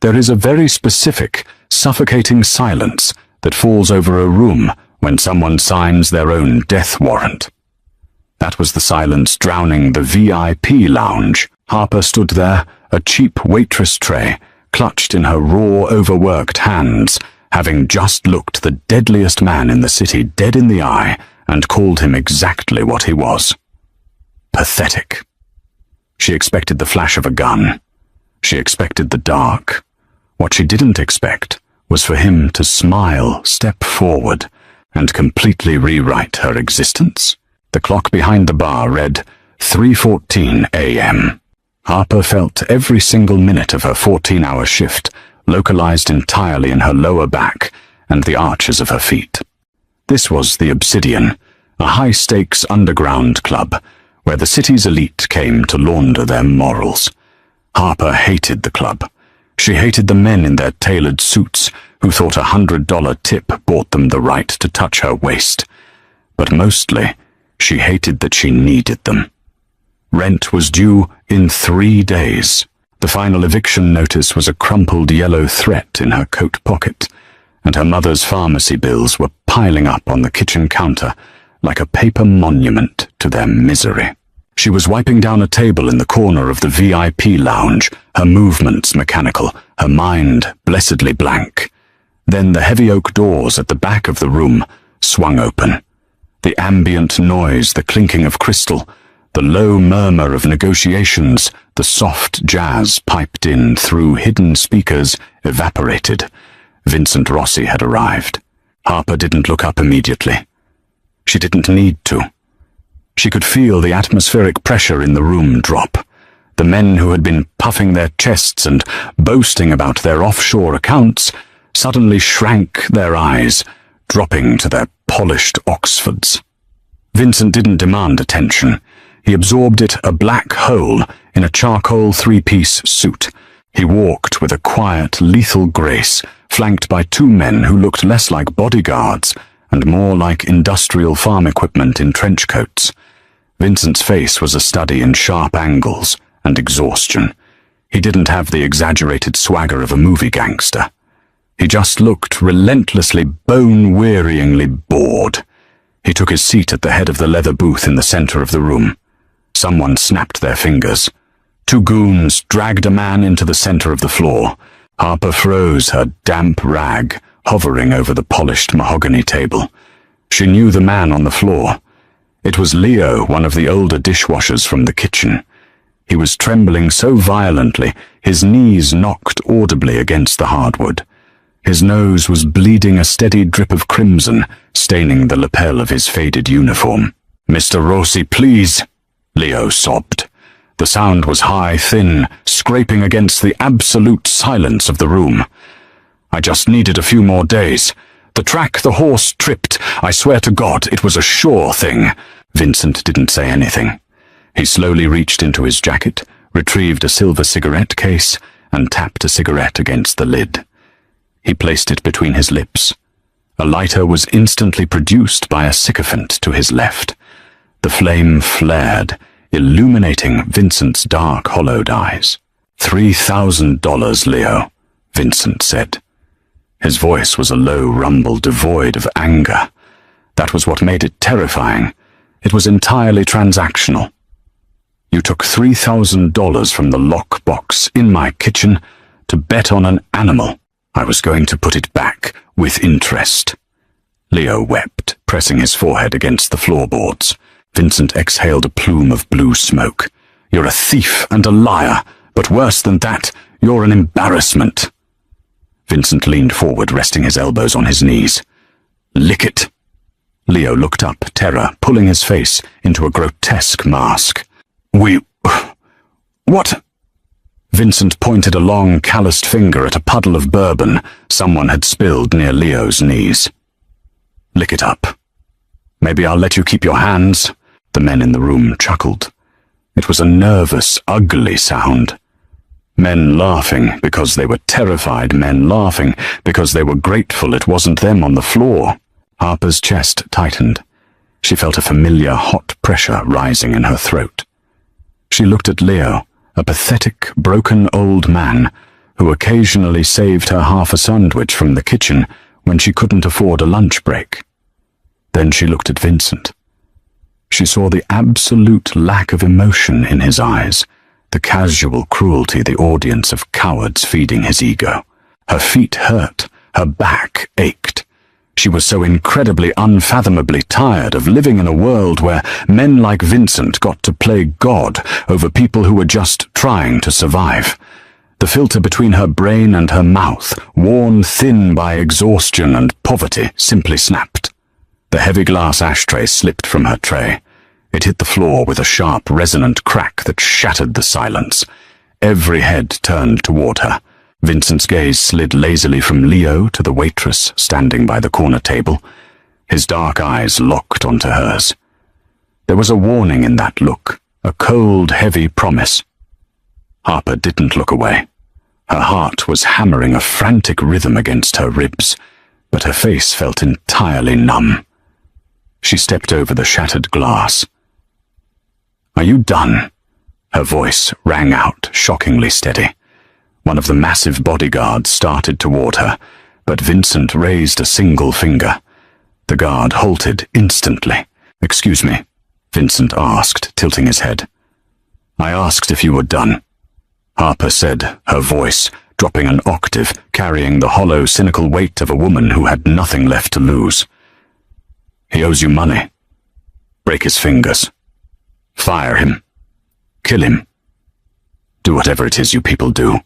There is a very specific, suffocating silence that falls over a room when someone signs their own death warrant. That was the silence drowning the VIP lounge. Harper stood there, a cheap waitress tray clutched in her raw, overworked hands, having just looked the deadliest man in the city dead in the eye and called him exactly what he was. Pathetic. She expected the flash of a gun. She expected the dark. What she didn't expect was for him to smile, step forward, and completely rewrite her existence. The clock behind the bar read 3:14 a.m. Harper felt every single minute of her 14-hour shift localized entirely in her lower back and the arches of her feet. This was the Obsidian, a high-stakes underground club where the city's elite came to launder their morals. Harper hated the club. She hated the men in their tailored suits who thought a $100 tip bought them the right to touch her waist. But mostly, she hated that she needed them. Rent was due in 3 days. The final eviction notice was a crumpled yellow threat in her coat pocket, and her mother's pharmacy bills were piling up on the kitchen counter like a paper monument to their misery. She was wiping down a table in the corner of the VIP lounge, her movements mechanical, her mind blessedly blank. Then the heavy oak doors at the back of the room swung open. The ambient noise, the clinking of crystal, the low murmur of negotiations, the soft jazz piped in through hidden speakers evaporated. Vincent Rossi had arrived. Harper didn't look up immediately. She didn't need to. She could feel the atmospheric pressure in the room drop. The men who had been puffing their chests and boasting about their offshore accounts suddenly shrank their eyes, dropping to their polished Oxfords. Vincent didn't demand attention. He absorbed it, a black hole in a charcoal three-piece suit. He walked with a quiet, lethal grace, flanked by 2 men who looked less like bodyguards and more like industrial farm equipment in trench coats. Vincent's face was a study in sharp angles and exhaustion. He didn't have the exaggerated swagger of a movie gangster. He just looked relentlessly, bone-wearyingly bored. He took his seat at the head of the leather booth in the center of the room. Someone snapped their fingers. 2 goons dragged a man into the center of the floor. Harper froze, her damp rag hovering over the polished mahogany table. She knew the man on the floor. It was Leo, one of the older dishwashers from the kitchen. He was trembling so violently, his knees knocked audibly against the hardwood. His nose was bleeding a steady drip of crimson, staining the lapel of his faded uniform. "Mr. Rossi, please," Leo sobbed. The sound was high, thin, scraping against the absolute silence of the room. "I just needed a few more days. The track the horse tripped, I swear to God, it was a sure thing." Vincent didn't say anything. He slowly reached into his jacket, retrieved a silver cigarette case, and tapped a cigarette against the lid. He placed it between his lips. A lighter was instantly produced by a sycophant to his left. The flame flared, illuminating Vincent's dark, hollowed eyes. $3,000, Leo, Vincent said. His voice was a low rumble devoid of anger. That was what made it terrifying. It was entirely transactional. "You took $3,000 from the lockbox in my kitchen to bet on an animal. I was going to put it back with interest." Leo wept, pressing his forehead against the floorboards. Vincent exhaled a plume of blue smoke. "You're a thief and a liar, but worse than that, you're an embarrassment." Vincent leaned forward, resting his elbows on his knees. "Lick it." Leo looked up, terror pulling his face into a grotesque mask. What?" Vincent pointed a long, calloused finger at a puddle of bourbon someone had spilled near Leo's knees. "Lick it up. Maybe I'll let you keep your hands." The men in the room chuckled. It was a nervous, ugly sound. Men laughing because they were terrified, men laughing because they were grateful it wasn't them on the floor. Harper's chest tightened. She felt a familiar hot pressure rising in her throat. She looked at Leo, a pathetic, broken old man who occasionally saved her half a sandwich from the kitchen when she couldn't afford a lunch break. Then she looked at Vincent. She saw the absolute lack of emotion in his eyes, the casual cruelty the audience of cowards feeding his ego. Her feet hurt, her back ached. She was so incredibly, unfathomably tired of living in a world where men like Vincent got to play God over people who were just trying to survive. The filter between her brain and her mouth, worn thin by exhaustion and poverty, simply snapped. The heavy glass ashtray slipped from her tray. It hit the floor with a sharp, resonant crack that shattered the silence. Every head turned toward her. Vincent's gaze slid lazily from Leo to the waitress standing by the corner table. His dark eyes locked onto hers. There was a warning in that look, a cold, heavy promise. Harper didn't look away. Her heart was hammering a frantic rhythm against her ribs, but her face felt entirely numb. She stepped over the shattered glass. "Are you done?" Her voice rang out, shockingly steady. One of the massive bodyguards started toward her, but Vincent raised a single finger. The guard halted instantly. "Excuse me," Vincent asked, tilting his head. "I asked if you were done," Harper said, her voice dropping an octave, carrying the hollow, cynical weight of a woman who had nothing left to lose. "He owes you money. Break his fingers. Fire him. Kill him. Do whatever it is you people do."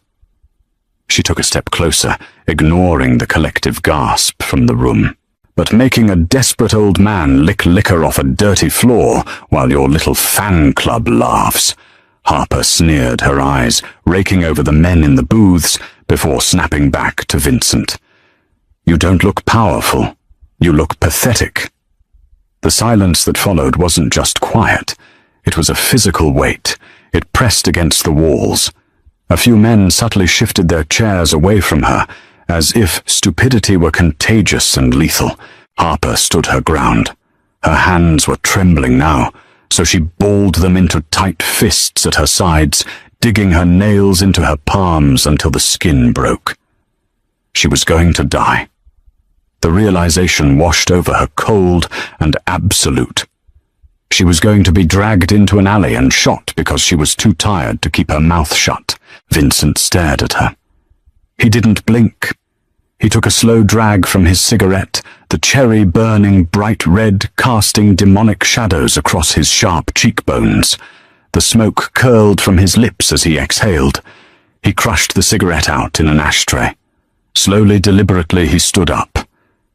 She took a step closer, ignoring the collective gasp from the room. "But making a desperate old man lick liquor off a dirty floor while your little fan club laughs," Harper sneered, her eyes raking over the men in the booths before snapping back to Vincent. "You don't look powerful. You look pathetic." The silence that followed wasn't just quiet. It was a physical weight. It pressed against the walls. A few men subtly shifted their chairs away from her, as if stupidity were contagious and lethal. Harper stood her ground. Her hands were trembling now, so she balled them into tight fists at her sides, digging her nails into her palms until the skin broke. She was going to die. The realization washed over her cold and absolute. She was going to be dragged into an alley and shot because she was too tired to keep her mouth shut. Vincent stared at her. He didn't blink. He took a slow drag from his cigarette, the cherry burning bright red, casting demonic shadows across his sharp cheekbones. The smoke curled from his lips as he exhaled. He crushed the cigarette out in an ashtray. Slowly, deliberately, he stood up.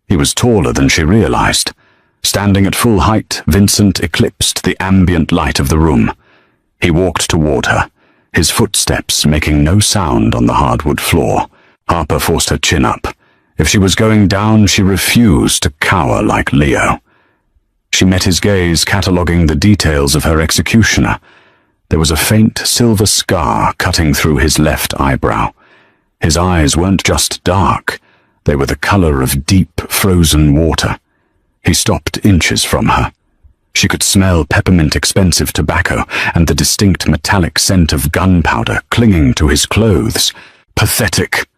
He was taller than she realized. Standing at full height, Vincent eclipsed the ambient light of the room. He walked toward her, his footsteps making no sound on the hardwood floor. Harper forced her chin up. If she was going down, she refused to cower like Leo. She met his gaze, cataloguing the details of her executioner. There was a faint silver scar cutting through his left eyebrow. His eyes weren't just dark. They were the color of deep, frozen water. He stopped inches from her. She could smell peppermint expensive tobacco and the distinct metallic scent of gunpowder clinging to his clothes. "Pathetic."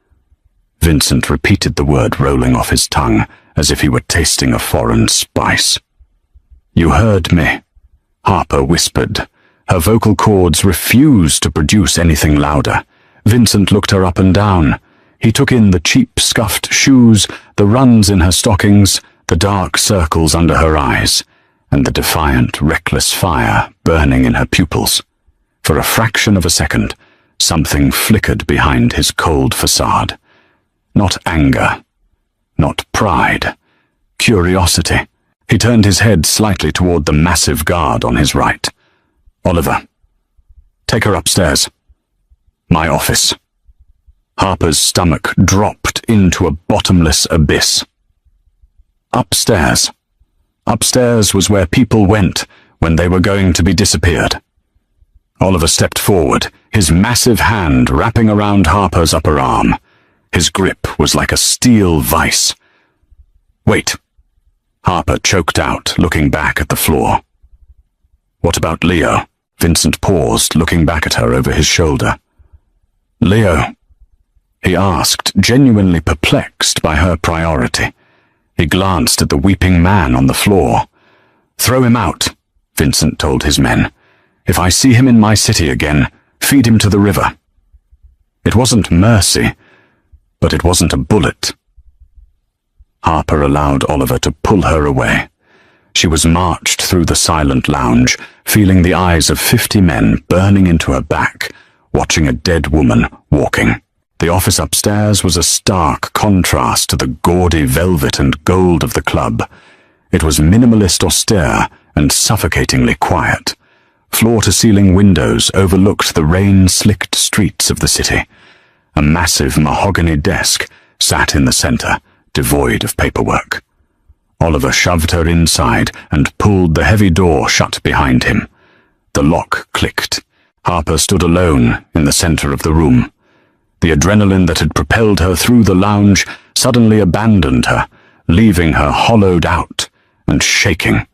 Vincent repeated the word rolling off his tongue as if he were tasting a foreign spice. "You heard me," Harper whispered. Her vocal cords refused to produce anything louder. Vincent looked her up and down. He took in the cheap, scuffed shoes, the runs in her stockings, the dark circles under her eyes, and the defiant, reckless fire burning in her pupils. For a fraction of a second, something flickered behind his cold facade. Not anger, not pride, curiosity. He turned his head slightly toward the massive guard on his right. "Oliver, take her upstairs. My office." Harper's stomach dropped into a bottomless abyss. Upstairs. Upstairs was where people went when they were going to be disappeared. Oliver stepped forward, his massive hand wrapping around Harper's upper arm. His grip was like a steel vice. "Wait," Harper choked out, looking back at the floor. "What about Leo?" Vincent paused, looking back at her over his shoulder. "Leo." he asked, genuinely perplexed by her priority. He glanced at the weeping man on the floor. "Throw him out," Vincent told his men. "If I see him in my city again, feed him to the river." It wasn't mercy, but it wasn't a bullet. Harper allowed Oliver to pull her away. She was marched through the silent lounge, feeling the eyes of 50 men burning into her back, watching a dead woman walking. The office upstairs was a stark contrast to the gaudy velvet and gold of the club. It was minimalist austere and suffocatingly quiet. Floor-to-ceiling windows overlooked the rain-slicked streets of the city. A massive mahogany desk sat in the center, devoid of paperwork. Oliver shoved her inside and pulled the heavy door shut behind him. The lock clicked. Harper stood alone in the center of the room. The adrenaline that had propelled her through the lounge suddenly abandoned her, leaving her hollowed out and shaking.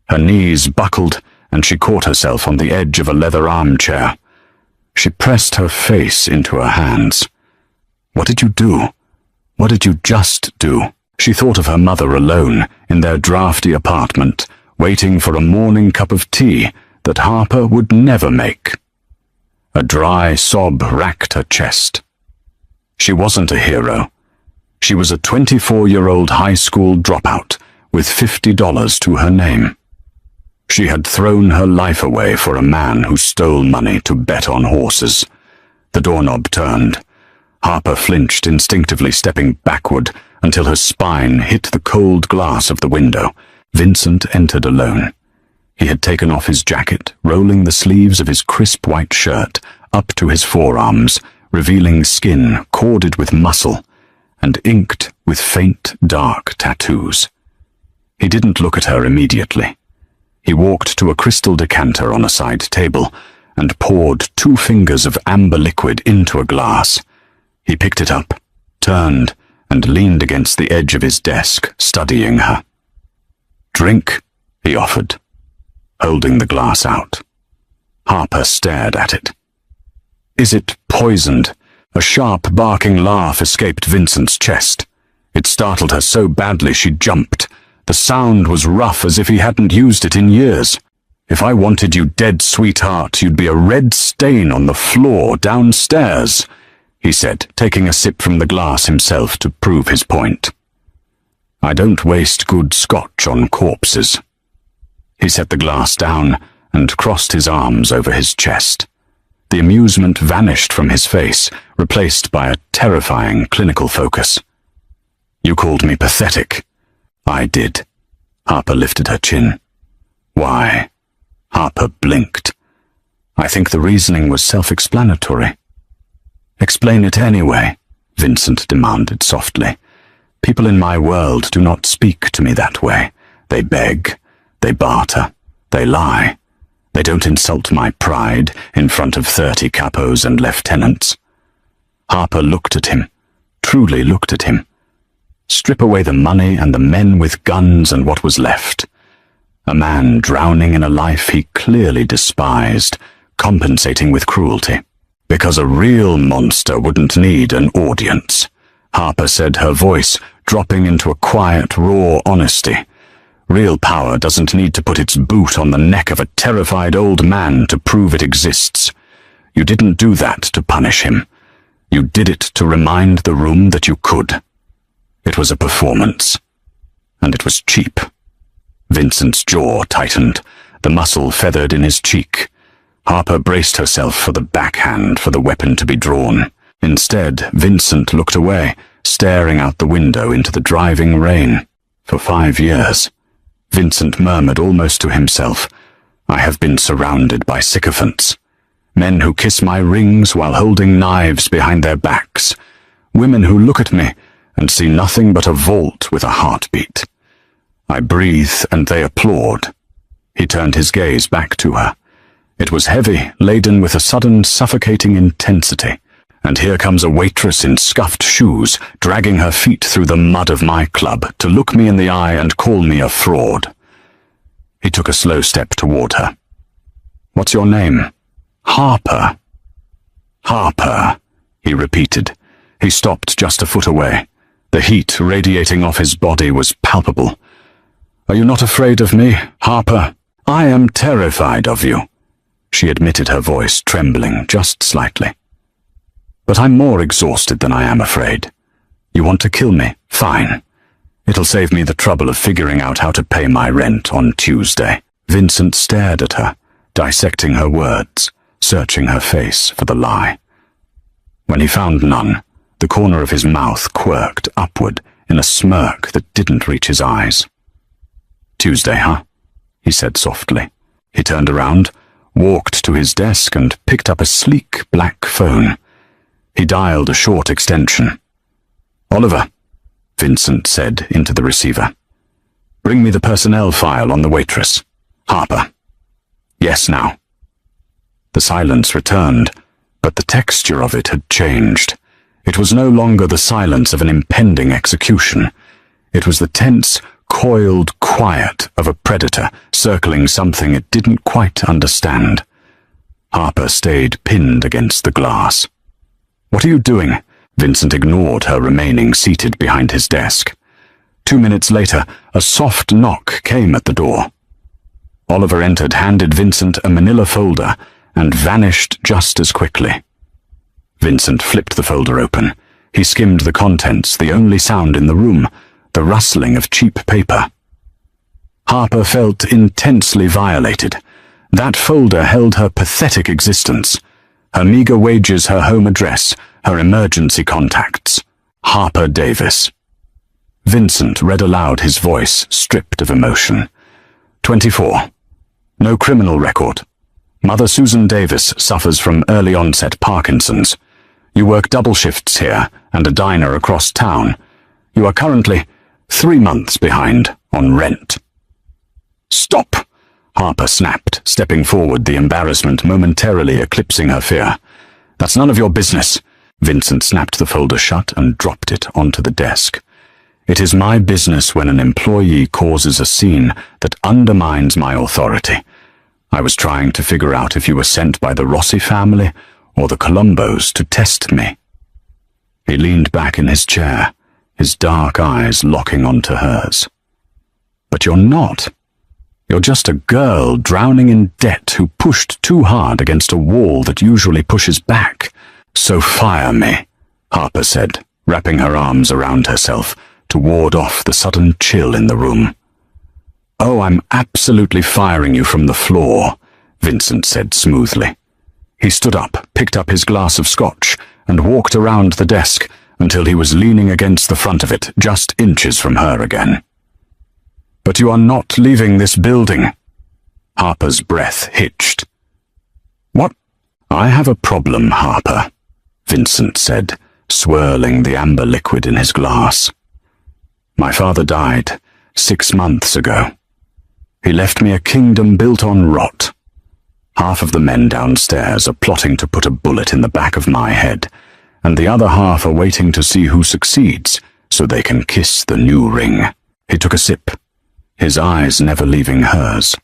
Her knees buckled, and she caught herself on the edge of a leather armchair. She pressed her face into her hands. What did you do? What did you just do? She thought of her mother alone in their drafty apartment, waiting for a morning cup of tea that Harper would never make. A dry sob racked her chest. She wasn't a hero. She was a 24-year-old high school dropout with $50 to her name. She had thrown her life away for a man who stole money to bet on horses. The doorknob turned. Harper flinched, instinctively stepping backward until her spine hit the cold glass of the window. Vincent entered alone. He had taken off his jacket, rolling the sleeves of his crisp white shirt up to his forearms, revealing skin corded with muscle and inked with faint, dark tattoos. He didn't look at her immediately. He walked to a crystal decanter on a side table and poured 2 fingers of amber liquid into a glass. He picked it up, turned, and leaned against the edge of his desk, studying her. "Drink," he offered, holding the glass out. Harper stared at it. "Is it poisoned?" A sharp, barking laugh escaped Vincent's chest. It startled her so badly she jumped. The sound was rough, as if he hadn't used it in years. "If I wanted you dead, sweetheart, you'd be a red stain on the floor downstairs," he said, taking a sip from the glass himself to prove his point. "I don't waste good scotch on corpses." He set the glass down and crossed his arms over his chest. The amusement vanished from his face, replaced by a terrifying clinical focus. "You called me pathetic." "I did." Harper lifted her chin. "Why?" Harper blinked. "I think the reasoning was self-explanatory." "Explain it anyway," Vincent demanded softly. "People in my world do not speak to me that way. They beg, they barter, they lie. They don't insult my pride in front of 30 capos and lieutenants." Harper looked at him, truly looked at him. Strip away the money and the men with guns and what was left. A man drowning in a life he clearly despised, compensating with cruelty. "Because a real monster wouldn't need an audience," Harper said, her voice dropping into a quiet, raw honesty. "Real power doesn't need to put its boot on the neck of a terrified old man to prove it exists. You didn't do that to punish him. You did it to remind the room that you could. It was a performance. And it was cheap." Vincent's jaw tightened, the muscle feathered in his cheek. Harper braced herself for the backhand for the weapon to be drawn. Instead, Vincent looked away, staring out the window into the driving rain. "For 5 years," Vincent murmured almost to himself, "I have been surrounded by sycophants. Men who kiss my rings while holding knives behind their backs. Women who look at me and see nothing but a vault with a heartbeat. I breathe and they applaud." He turned his gaze back to her. It was heavy, laden with a sudden suffocating intensity. "And here comes a waitress in scuffed shoes, dragging her feet through the mud of my club to look me in the eye and call me a fraud." He took a slow step toward her. "What's your name?" "Harper." "Harper," he repeated. He stopped just a foot away. The heat radiating off his body was palpable. "Are you not afraid of me, Harper?" "I am terrified of you," she admitted, her voice trembling just slightly. "But I'm more exhausted than I am afraid. You want to kill me? Fine. It'll save me the trouble of figuring out how to pay my rent on Tuesday." Vincent stared at her, dissecting her words, searching her face for the lie. When he found none, the corner of his mouth quirked upward in a smirk that didn't reach his eyes. "Tuesday, huh?" he said softly. He turned around, walked to his desk and picked up a sleek black phone. He dialed a short extension. "Oliver," Vincent said into the receiver. "Bring me the personnel file on the waitress. Harper." "Yes, now." The silence returned, but the texture of it had changed. It was no longer the silence of an impending execution. It was the tense, coiled quiet of a predator circling something it didn't quite understand. Harper stayed pinned against the glass. "What are you doing?" Vincent ignored her, remaining seated behind his desk. 2 minutes later, a soft knock came at the door. Oliver entered, handed Vincent a manila folder, and vanished just as quickly. Vincent flipped the folder open. He skimmed the contents, the only sound in the room, the rustling of cheap paper. Harper felt intensely violated. That folder held her pathetic existence, her meager wages, her home address, her emergency contacts. Harper Davis. Vincent read aloud, his voice stripped of emotion. 24. No criminal record. Mother Susan Davis suffers from early onset Parkinson's. You work double shifts here and a diner across town. You are currently 3 months behind on rent. "Stop!" Harper snapped, stepping forward, the embarrassment momentarily eclipsing her fear. "That's none of your business." Vincent snapped the folder shut and dropped it onto the desk. "It is my business when an employee causes a scene that undermines my authority. I was trying to figure out if you were sent by the Rossi family or the Colombos to test me." He leaned back in his chair, his dark eyes locking onto hers. "But you're not. You're just a girl drowning in debt who pushed too hard against a wall that usually pushes back. So fire me," Harper said, wrapping her arms around herself to ward off the sudden chill in the room. "Oh, I'm absolutely firing you from the floor," Vincent said smoothly. He stood up, picked up his glass of scotch, and walked around the desk until he was leaning against the front of it, just inches from her again. "But you are not leaving this building." Harper's breath hitched. "What?" "I have a problem, Harper," Vincent said, swirling the amber liquid in his glass. "My father died 6 months ago. He left me a kingdom built on rot. Half of the men downstairs are plotting to put a bullet in the back of my head, and the other half are waiting to see who succeeds so they can kiss the new ring." He took a sip, his eyes never leaving hers.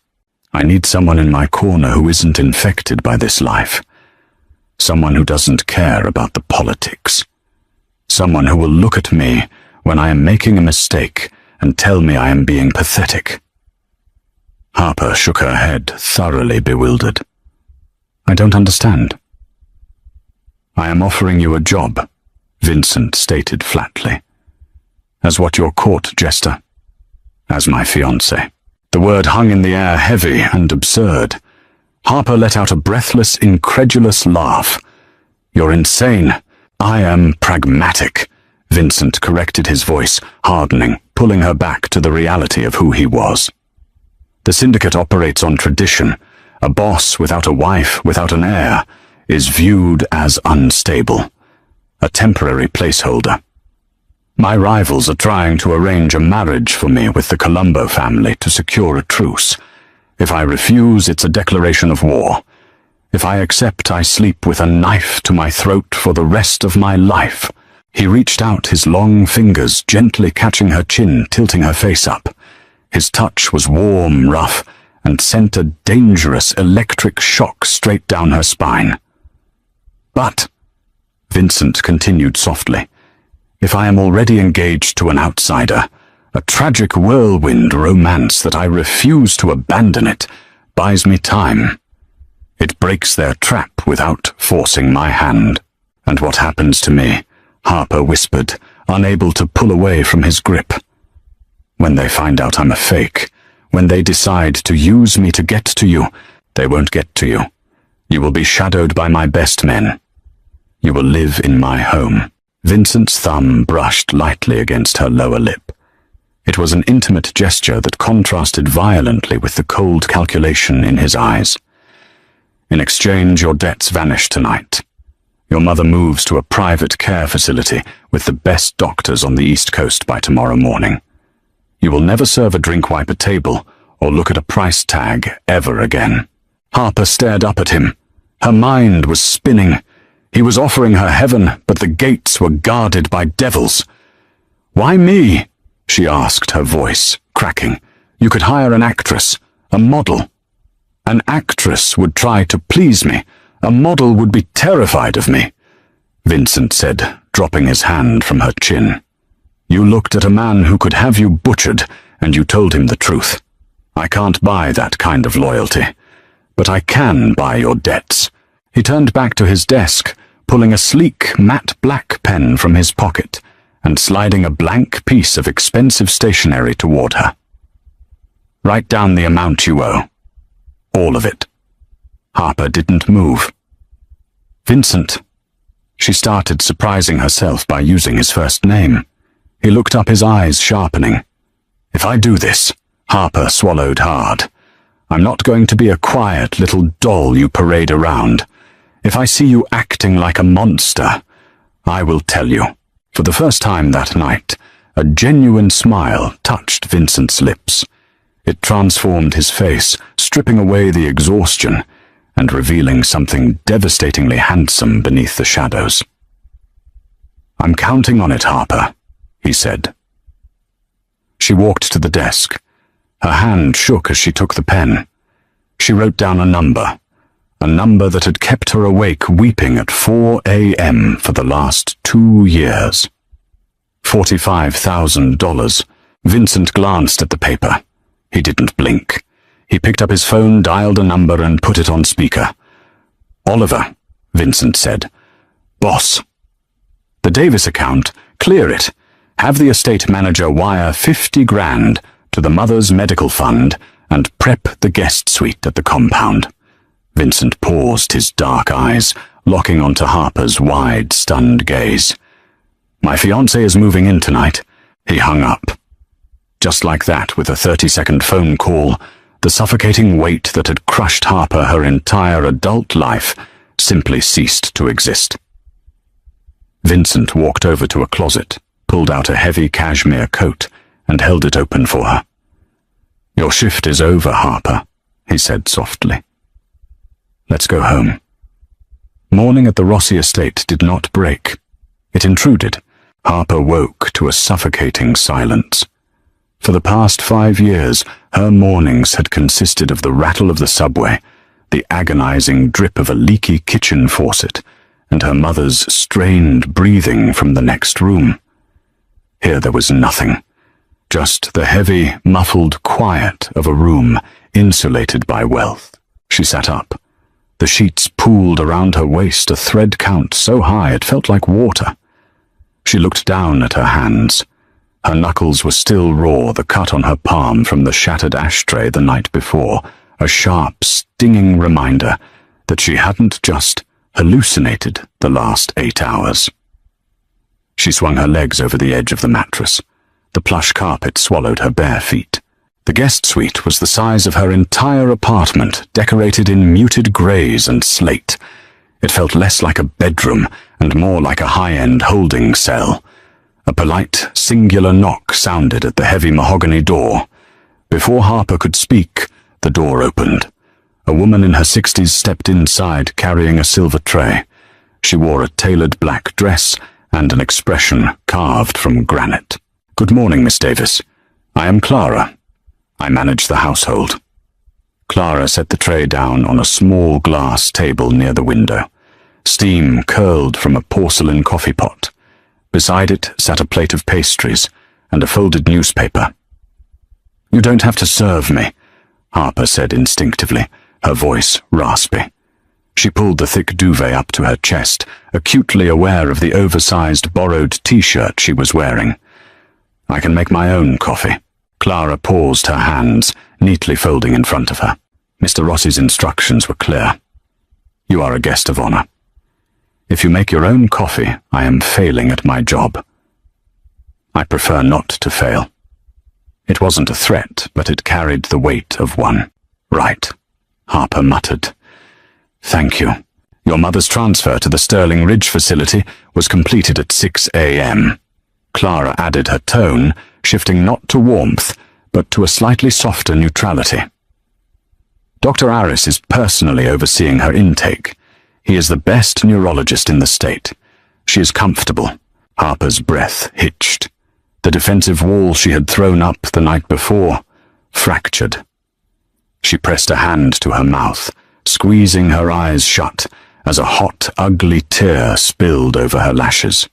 "I need someone in my corner who isn't infected by this life. Someone who doesn't care about the politics. Someone who will look at me when I am making a mistake and tell me I am being pathetic." Harper shook her head, thoroughly bewildered. "I don't understand." "I am offering you a job," Vincent stated flatly. "As what, your court jester?" "As my fiancé." The word hung in the air, heavy and absurd. Harper let out a breathless, incredulous laugh. "You're insane." "I am pragmatic," Vincent corrected, his voice hardening, pulling her back to the reality of who he was. "The syndicate operates on tradition. A boss without a wife, without an heir, is viewed as unstable, a temporary placeholder. My rivals are trying to arrange a marriage for me with the Colombo family to secure a truce. If I refuse, it's a declaration of war. If I accept, I sleep with a knife to my throat for the rest of my life." He reached out his long fingers, gently catching her chin, tilting her face up. His touch was warm, rough, and sent a dangerous electric shock straight down her spine. "But," Vincent continued softly. If I am already engaged to an outsider, a tragic whirlwind romance that I refuse to abandon it buys me time. It breaks their trap without forcing my hand. And what happens to me? Harper whispered, unable to pull away from his grip. When they find out I'm a fake, when they decide to use me to get to you, they won't get to you. You will be shadowed by my best men. You will live in my home. Vincent's thumb brushed lightly against her lower lip. It was an intimate gesture that contrasted violently with the cold calculation in his eyes. In exchange, your debts vanish tonight. Your mother moves to a private care facility with the best doctors on the East Coast by tomorrow morning. You will never serve a drink wipe at table or look at a price tag ever again. Harper stared up at him. Her mind was spinning. He was offering her heaven, but the gates were guarded by devils. "Why me?" she asked, her voice cracking. "You could hire an actress, a model." "An actress would try to please me. A model would be terrified of me," Vincent said, dropping his hand from her chin. "You looked at a man who could have you butchered, and you told him the truth. I can't buy that kind of loyalty, but I can buy your debts." He turned back to his desk, pulling a sleek, matte black pen from his pocket and sliding a blank piece of expensive stationery toward her. "Write down the amount you owe. All of it." Harper didn't move. "Vincent." She started surprising herself by using his first name. He looked up, his eyes sharpening. "If I do this," Harper swallowed hard, "I'm not going to be a quiet little doll you parade around. If I see you acting like a monster, I will tell you." For the first time that night, a genuine smile touched Vincent's lips. It transformed his face, stripping away the exhaustion and revealing something devastatingly handsome beneath the shadows. "I'm counting on it, Harper," he said. She walked to the desk. Her hand shook as she took the pen. She wrote down a number that had kept her awake weeping at 4 a.m. for the last 2 years. $45,000. Vincent glanced at the paper. He didn't blink. He picked up his phone, dialed a number, and put it on speaker. "Oliver," Vincent said. "Boss. The Davis account, clear it. Have the estate manager wire 50 grand to the mother's medical fund and prep the guest suite at the compound." Vincent paused, his dark eyes locking onto Harper's wide, stunned gaze. "My fiancé is moving in tonight." He hung up. Just like that, with a 30-second phone call, the suffocating weight that had crushed Harper her entire adult life simply ceased to exist. Vincent walked over to a closet, pulled out a heavy cashmere coat, and held it open for her. "Your shift is over, Harper," he said softly. "Let's go home." Morning at the Rossi estate did not break. It intruded. Harper woke to a suffocating silence. For the past 5 years, her mornings had consisted of the rattle of the subway, the agonizing drip of a leaky kitchen faucet, and her mother's strained breathing from the next room. Here there was nothing, just the heavy, muffled quiet of a room insulated by wealth. She sat up. The sheets pooled around her waist, a thread count so high it felt like water. She looked down at her hands. Her knuckles were still raw, the cut on her palm from the shattered ashtray the night before, a sharp, stinging reminder that she hadn't just hallucinated the last 8 hours. She swung her legs over the edge of the mattress. The plush carpet swallowed her bare feet. The guest suite was the size of her entire apartment, decorated in muted greys and slate. It felt less like a bedroom and more like a high-end holding cell. A polite, singular knock sounded at the heavy mahogany door. Before Harper could speak, the door opened. A woman in her 60s stepped inside, carrying a silver tray. She wore a tailored black dress and an expression carved from granite. "Good morning, Miss Davis. I am Clara. I manage the household." Clara set the tray down on a small glass table near the window. Steam curled from a porcelain coffee pot. Beside it sat a plate of pastries and a folded newspaper. "You don't have to serve me," Harper said instinctively, her voice raspy. She pulled the thick duvet up to her chest, acutely aware of the oversized borrowed t-shirt she was wearing. "I can make my own coffee." Clara paused, her hands neatly folding in front of her. Mr. Rossi's instructions were clear. "You are a guest of honor. If you make your own coffee, I am failing at my job." "I prefer not to fail." It wasn't a threat, but it carried the weight of one. "Right," Harper muttered. "Thank you. Your mother's transfer to the Sterling Ridge facility was completed at 6 a.m. Clara added her tone, shifting not to warmth, but to a slightly softer neutrality. "Dr. Aris is personally overseeing her intake. He is the best neurologist in the state. She is comfortable." Harper's breath hitched. The defensive wall she had thrown up the night before fractured. She pressed a hand to her mouth, squeezing her eyes shut as a hot, ugly tear spilled over her lashes.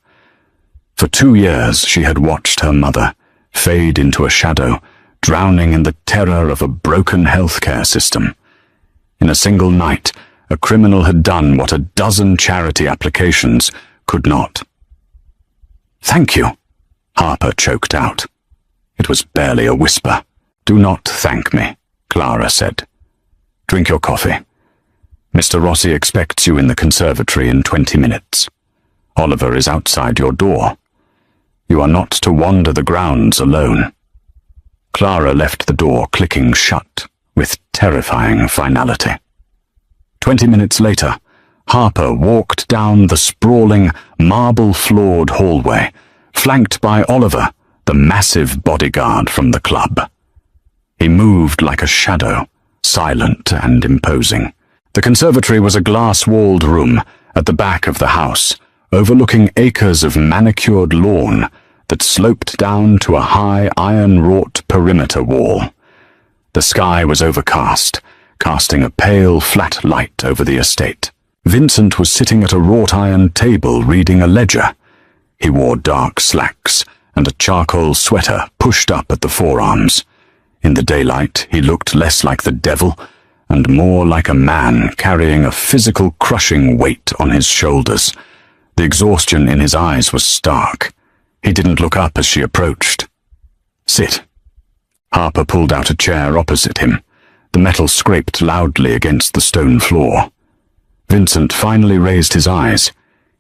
For 2 years she had watched her mother fade into a shadow, drowning in the terror of a broken healthcare system. In a single night, a criminal had done what a dozen charity applications could not. "Thank you," Harper choked out. It was barely a whisper. "Do not thank me," Clara said. "Drink your coffee. Mr. Rossi expects you in the conservatory in 20 minutes. Oliver is outside your door. You are not to wander the grounds alone." Clara left the door clicking shut with terrifying finality. 20 minutes later, Harper walked down the sprawling, marble-floored hallway, flanked by Oliver, the massive bodyguard from the club. He moved like a shadow, silent and imposing. The conservatory was a glass-walled room at the back of the house, overlooking acres of manicured lawn that sloped down to a high iron-wrought perimeter wall. The sky was overcast, casting a pale, flat light over the estate. Vincent was sitting at a wrought-iron table reading a ledger. He wore dark slacks and a charcoal sweater pushed up at the forearms. In the daylight, he looked less like the devil and more like a man carrying a physical crushing weight on his shoulders. The exhaustion in his eyes was stark. He didn't look up as she approached. "Sit." Harper pulled out a chair opposite him. The metal scraped loudly against the stone floor. Vincent finally raised his eyes.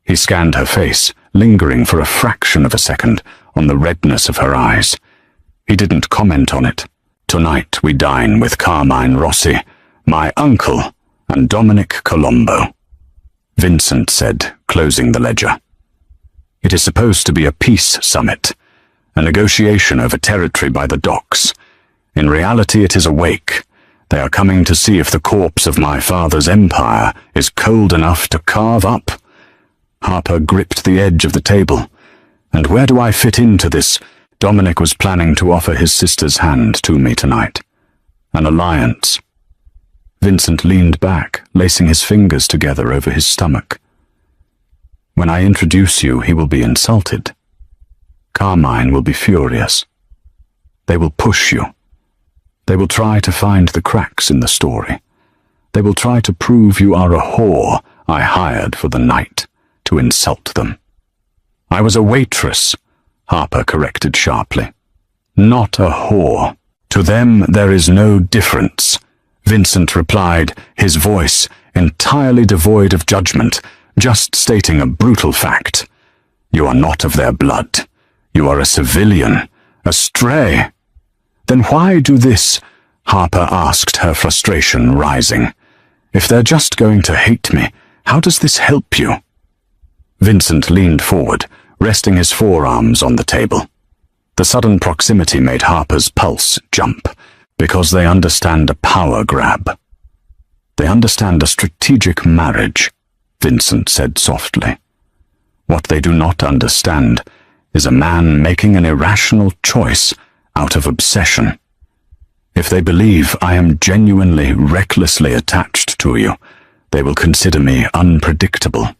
He scanned her face, lingering for a fraction of a second on the redness of her eyes. He didn't comment on it. "Tonight we dine with Carmine Rossi, my uncle, and Dominic Colombo," Vincent said, closing the ledger. "It is supposed to be a peace summit, a negotiation over territory by the docks. In reality, it is a wake. They are coming to see if the corpse of my father's empire is cold enough to carve up." Harper gripped the edge of the table. "And where do I fit into this? Dominic was planning to offer his sister's hand to me tonight. An alliance." Vincent leaned back, lacing his fingers together over his stomach. "When I introduce you, he will be insulted. Carmine will be furious. They will push you. They will try to find the cracks in the story. They will try to prove you are a whore I hired for the night to insult them." "I was a waitress," Harper corrected sharply. "Not a whore. To them there is no difference," Vincent replied, his voice entirely devoid of judgment, just stating a brutal fact. "You are not of their blood. You are a civilian, a stray." "Then why do this?" Harper asked, her frustration rising. "If they're just going to hate me, how does this help you?" Vincent leaned forward, resting his forearms on the table. The sudden proximity made Harper's pulse jump, because they understand a power grab. "They understand a strategic marriage," Vincent said softly. "What they do not understand is a man making an irrational choice out of obsession. If they believe I am genuinely, recklessly attached to you, they will consider me unpredictable,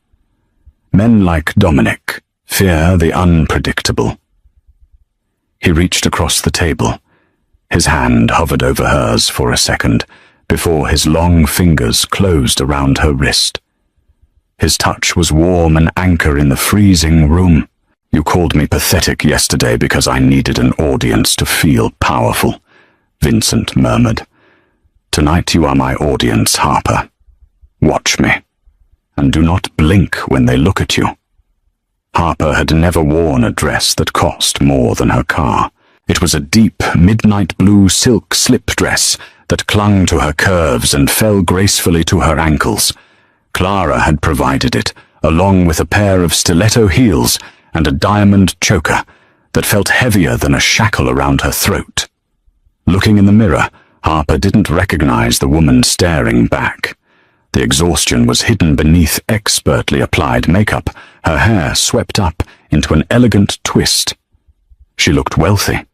Men like Dominic fear the unpredictable. He reached across the table. His hand hovered over hers for a second before his long fingers closed around her wrist. His touch was warm an anchor in the freezing room. You called me pathetic yesterday because I needed an audience to feel powerful, Vincent murmured. Tonight you are my audience, Harper. Watch me, and do not blink when they look at you. Harper had never worn a dress that cost more than her car. It was a deep, midnight blue silk slip dress that clung to her curves and fell gracefully to her ankles. Clara had provided it, along with a pair of stiletto heels and a diamond choker that felt heavier than a shackle around her throat. Looking in the mirror, Harper didn't recognize the woman staring back. The exhaustion was hidden beneath expertly applied makeup, her hair swept up into an elegant twist. She looked wealthy.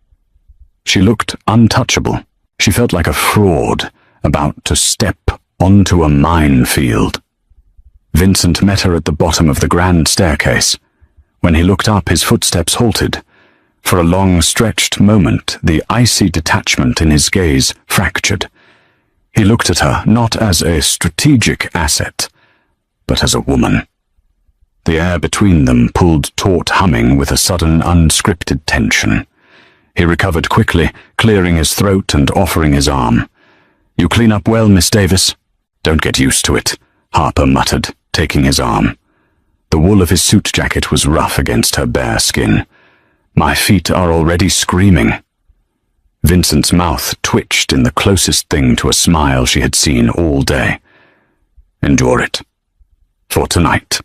She looked untouchable. She felt like a fraud about to step onto a minefield. Vincent met her at the bottom of the grand staircase. When he looked up, his footsteps halted. For a long stretched moment, the icy detachment in his gaze fractured. He looked at her not as a strategic asset, but as a woman. The air between them pulled taut humming with a sudden unscripted tension. He recovered quickly, clearing his throat and offering his arm. "You clean up well, Miss Davis." "Don't get used to it," Harper muttered, taking his arm. The wool of his suit jacket was rough against her bare skin. "My feet are already screaming." Vincent's mouth twitched in the closest thing to a smile she had seen all day. "Endure it. For tonight."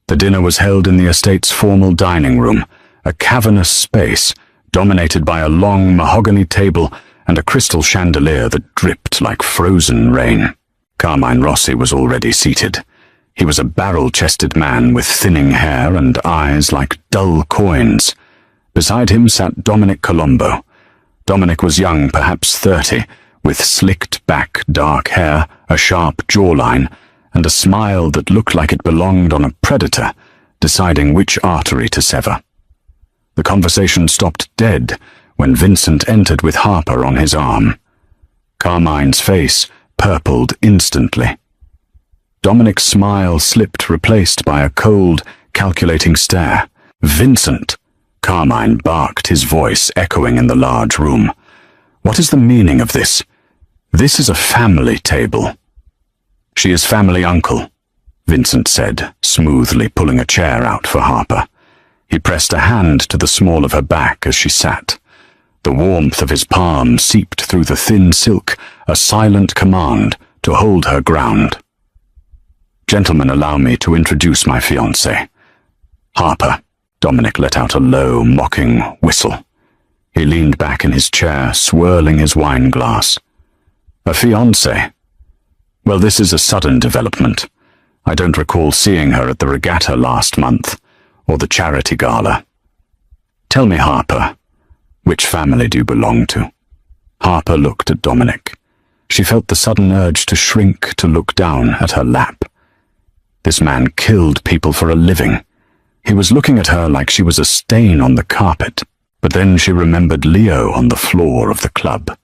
The dinner was held in the estate's formal dining room, a cavernous space dominated by a long mahogany table and a crystal chandelier that dripped like frozen rain. Carmine Rossi was already seated. He was a barrel-chested man with thinning hair and eyes like dull coins. Beside him sat Dominic Colombo. Dominic was young, perhaps 30, with slicked-back dark hair, a sharp jawline, and a smile that looked like it belonged on a predator, deciding which artery to sever. The conversation stopped dead when Vincent entered with Harper on his arm. Carmine's face purpled instantly. Dominic's smile slipped, replaced by a cold, calculating stare. "Vincent!" Carmine barked, his voice echoing in the large room. "What is the meaning of this? This is a family table." "She is family uncle," Vincent said, smoothly pulling a chair out for Harper. He pressed a hand to the small of her back as she sat. The warmth of his palm seeped through the thin silk, a silent command to hold her ground. "Gentlemen, allow me to introduce my fiancée." "Harper." Dominic let out a low, mocking whistle. He leaned back in his chair, swirling his wine glass. "A fiancée? Well, this is a sudden development. I don't recall seeing her at the regatta last month, or the charity gala. Tell me, Harper, which family do you belong to?" Harper looked at Dominic. She felt the sudden urge to shrink, to look down at her lap. This man killed people for a living. He was looking at her like she was a stain on the carpet, but then she remembered Leo on the floor of the club.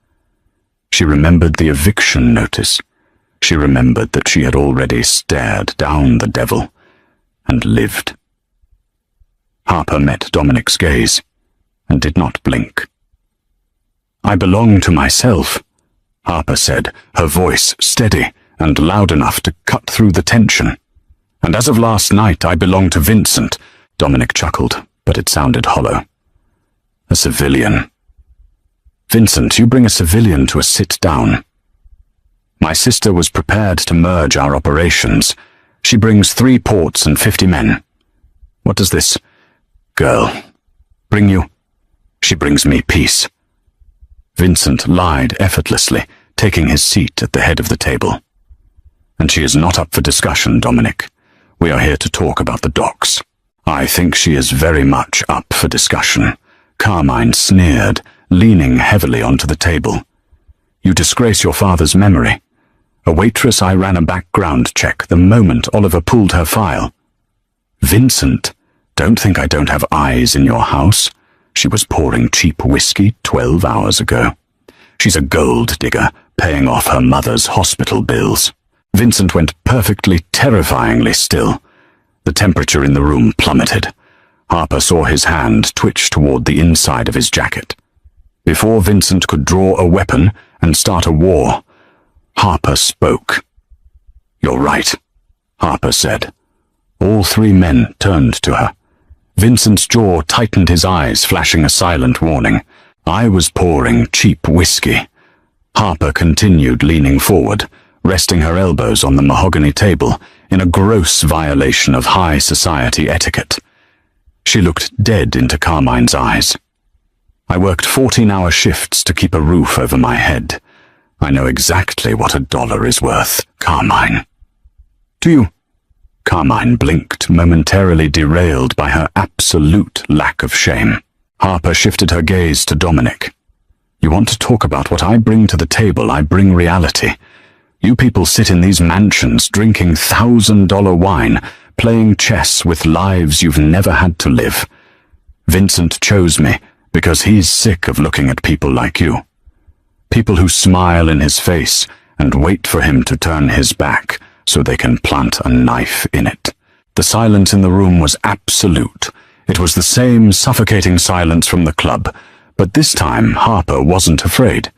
She remembered the eviction notice. She remembered that she had already stared down the devil and lived. Harper met Dominic's gaze and did not blink. "I belong to myself," Harper said, her voice steady and loud enough to cut through the tension. "And as of last night, I belong to Vincent." Dominic chuckled, but it sounded hollow. "A civilian." "Vincent, you bring a civilian to a sit-down." "My sister was prepared to merge our operations. She brings 3 ports and 50 men. What does this girl bring you?" "She brings me peace." Vincent lied effortlessly, taking his seat at the head of the table. "And she is not up for discussion, Dominic. We are here to talk about the docks." "I think she is very much up for discussion," Carmine sneered, leaning heavily onto the table. "You disgrace your father's memory. A waitress, I ran a background check the moment Oliver pulled her file." "Vincent, don't think I don't have eyes in your house. She was pouring cheap whiskey 12 hours ago. She's a gold digger, paying off her mother's hospital bills." Vincent went perfectly terrifyingly still. The temperature in the room plummeted. Harper saw his hand twitch toward the inside of his jacket. Before Vincent could draw a weapon and start a war, Harper spoke. "You're right," Harper said. All three men turned to her. Vincent's jaw tightened, his eyes flashing a silent warning. "I was pouring cheap whiskey." Harper continued leaning forward, resting her elbows on the mahogany table in a gross violation of high society etiquette. She looked dead into Carmine's eyes. "I worked 14-hour shifts to keep a roof over my head. I know exactly what $1 is worth, Carmine." "Do you?" Carmine blinked, momentarily derailed by her absolute lack of shame. Harper shifted her gaze to Dominic. "You want to talk about what I bring to the table? I bring reality. You people sit in these mansions drinking $1,000 wine, playing chess with lives you've never had to live. Vincent chose me because he's sick of looking at people like you. People who smile in his face and wait for him to turn his back so they can plant a knife in it." The silence in the room was absolute. It was the same suffocating silence from the club, but this time Harper wasn't afraid.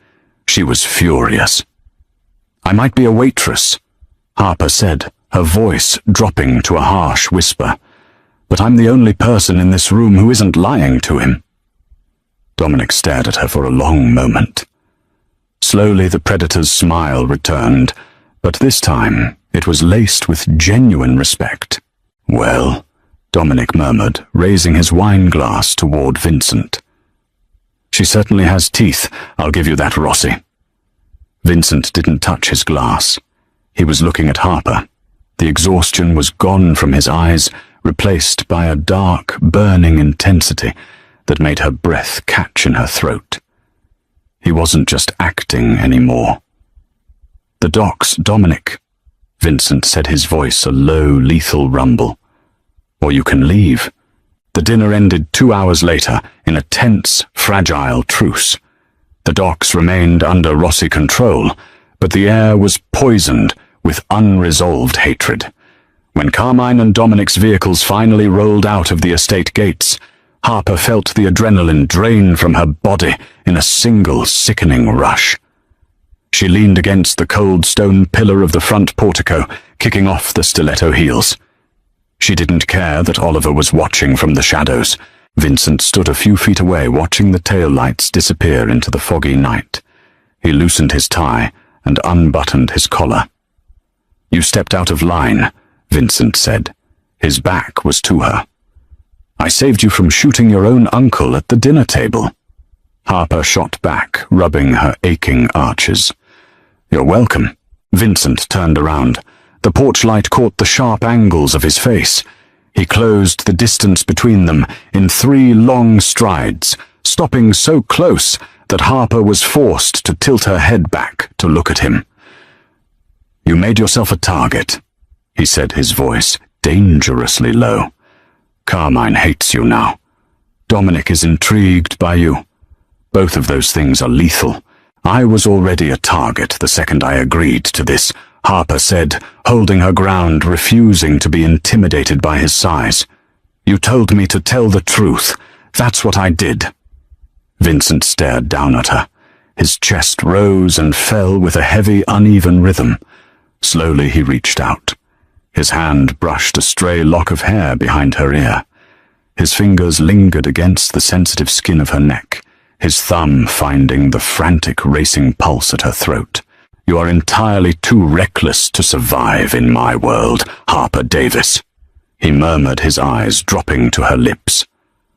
She was furious. "I might be a waitress," Harper said, her voice dropping to a harsh whisper, "but I'm the only person in this room who isn't lying to him." Dominic stared at her for a long moment. Slowly the predator's smile returned, but this time it was laced with genuine respect. "Well," Dominic murmured, raising his wine glass toward Vincent. "She certainly has teeth, I'll give you that, Rossi." Vincent didn't touch his glass. He was looking at Harper. The exhaustion was gone from his eyes, replaced by a dark, burning intensity that made her breath catch in her throat. He wasn't just acting anymore. "The docks, Dominic," Vincent said, his voice a low, lethal rumble. "Or you can leave." The dinner ended 2 hours later in a tense, fragile truce. The docks remained under Rossi control, but the air was poisoned with unresolved hatred. When Carmine and Dominic's vehicles finally rolled out of the estate gates, Harper felt the adrenaline drain from her body in a single sickening rush. She leaned against the cold stone pillar of the front portico, kicking off the stiletto heels. She didn't care that Oliver was watching from the shadows. Vincent stood a few feet away, watching the taillights disappear into the foggy night. He loosened his tie and unbuttoned his collar. "You stepped out of line," Vincent said. His back was to her. "I saved you from shooting your own uncle at the dinner table." Harper shot back, rubbing her aching arches. "You're welcome." Vincent turned around. The porch light caught the sharp angles of his face. He closed the distance between them in 3 long strides, stopping so close that Harper was forced to tilt her head back to look at him. "You made yourself a target," he said, his voice dangerously low. "Carmine hates you now. Dominic is intrigued by you. Both of those things are lethal. I was already a target the second I agreed to this," Harper said, holding her ground, refusing to be intimidated by his size. "You told me to tell the truth. That's what I did." Vincent stared down at her. His chest rose and fell with a heavy, uneven rhythm. Slowly he reached out. His hand brushed a stray lock of hair behind her ear. His fingers lingered against the sensitive skin of her neck, his thumb finding the frantic, racing pulse at her throat. "You are entirely too reckless to survive in my world, Harper Davis," he murmured, his eyes dropping to her lips.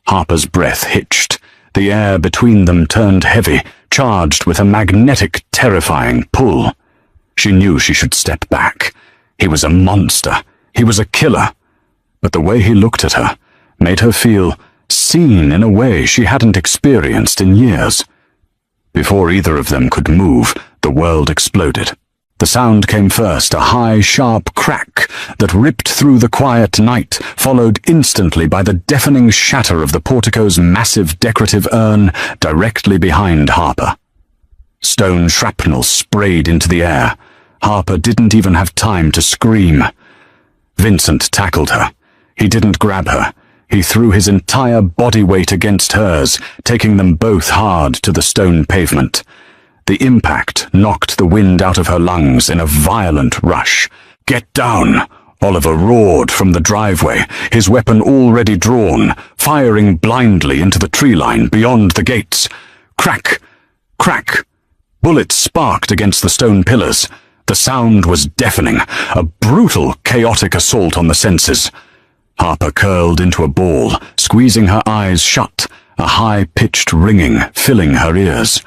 Harper's breath hitched. The air between them turned heavy, charged with a magnetic, terrifying pull. She knew she should step back. He was a monster. He was a killer. But the way he looked at her made her feel seen in a way she hadn't experienced in years. Before either of them could move, the world exploded. The sound came first, a high, sharp crack that ripped through the quiet night, followed instantly by the deafening shatter of the portico's massive decorative urn directly behind Harper. Stone shrapnel sprayed into the air. Harper didn't even have time to scream. Vincent tackled her. He didn't grab her. He threw his entire body weight against hers, taking them both hard to the stone pavement. The impact knocked the wind out of her lungs in a violent rush. "Get down!" Oliver roared from the driveway, his weapon already drawn, firing blindly into the tree line beyond the gates. Crack! Crack! Bullets sparked against the stone pillars. The sound was deafening, a brutal, chaotic assault on the senses. Harper curled into a ball, squeezing her eyes shut, a high-pitched ringing filling her ears.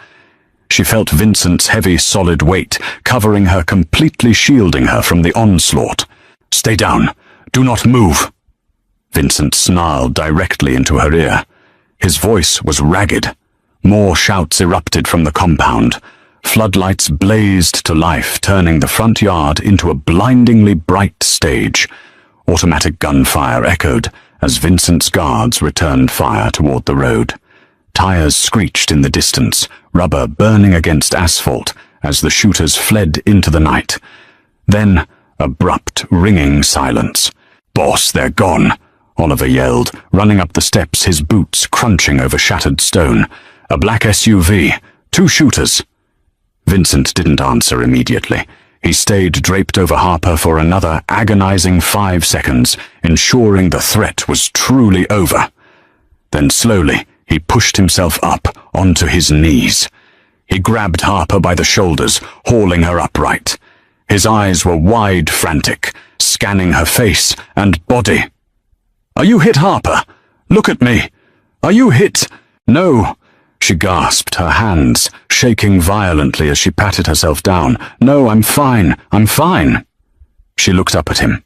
She felt Vincent's heavy, solid weight, covering her, completely shielding her from the onslaught. "Stay down. Do not move." Vincent snarled directly into her ear. His voice was ragged. More shouts erupted from the compound. Floodlights blazed to life, turning the front yard into a blindingly bright stage. Automatic gunfire echoed as Vincent's guards returned fire toward the road. Tires screeched in the distance, rubber burning against asphalt as the shooters fled into the night. Then, abrupt, ringing silence. "Boss, they're gone," Oliver yelled, running up the steps, his boots crunching over shattered stone. "A black SUV. 2 shooters." Vincent didn't answer immediately. He stayed draped over Harper for another agonizing 5 seconds, ensuring the threat was truly over. Then slowly, he pushed himself up onto his knees. He grabbed Harper by the shoulders, hauling her upright. His eyes were wide, frantic, scanning her face and body. "Are you hit, Harper? Look at me. Are you hit?" "No," she gasped, her hands shaking violently as she patted herself down. "No, I'm fine. I'm fine." She looked up at him.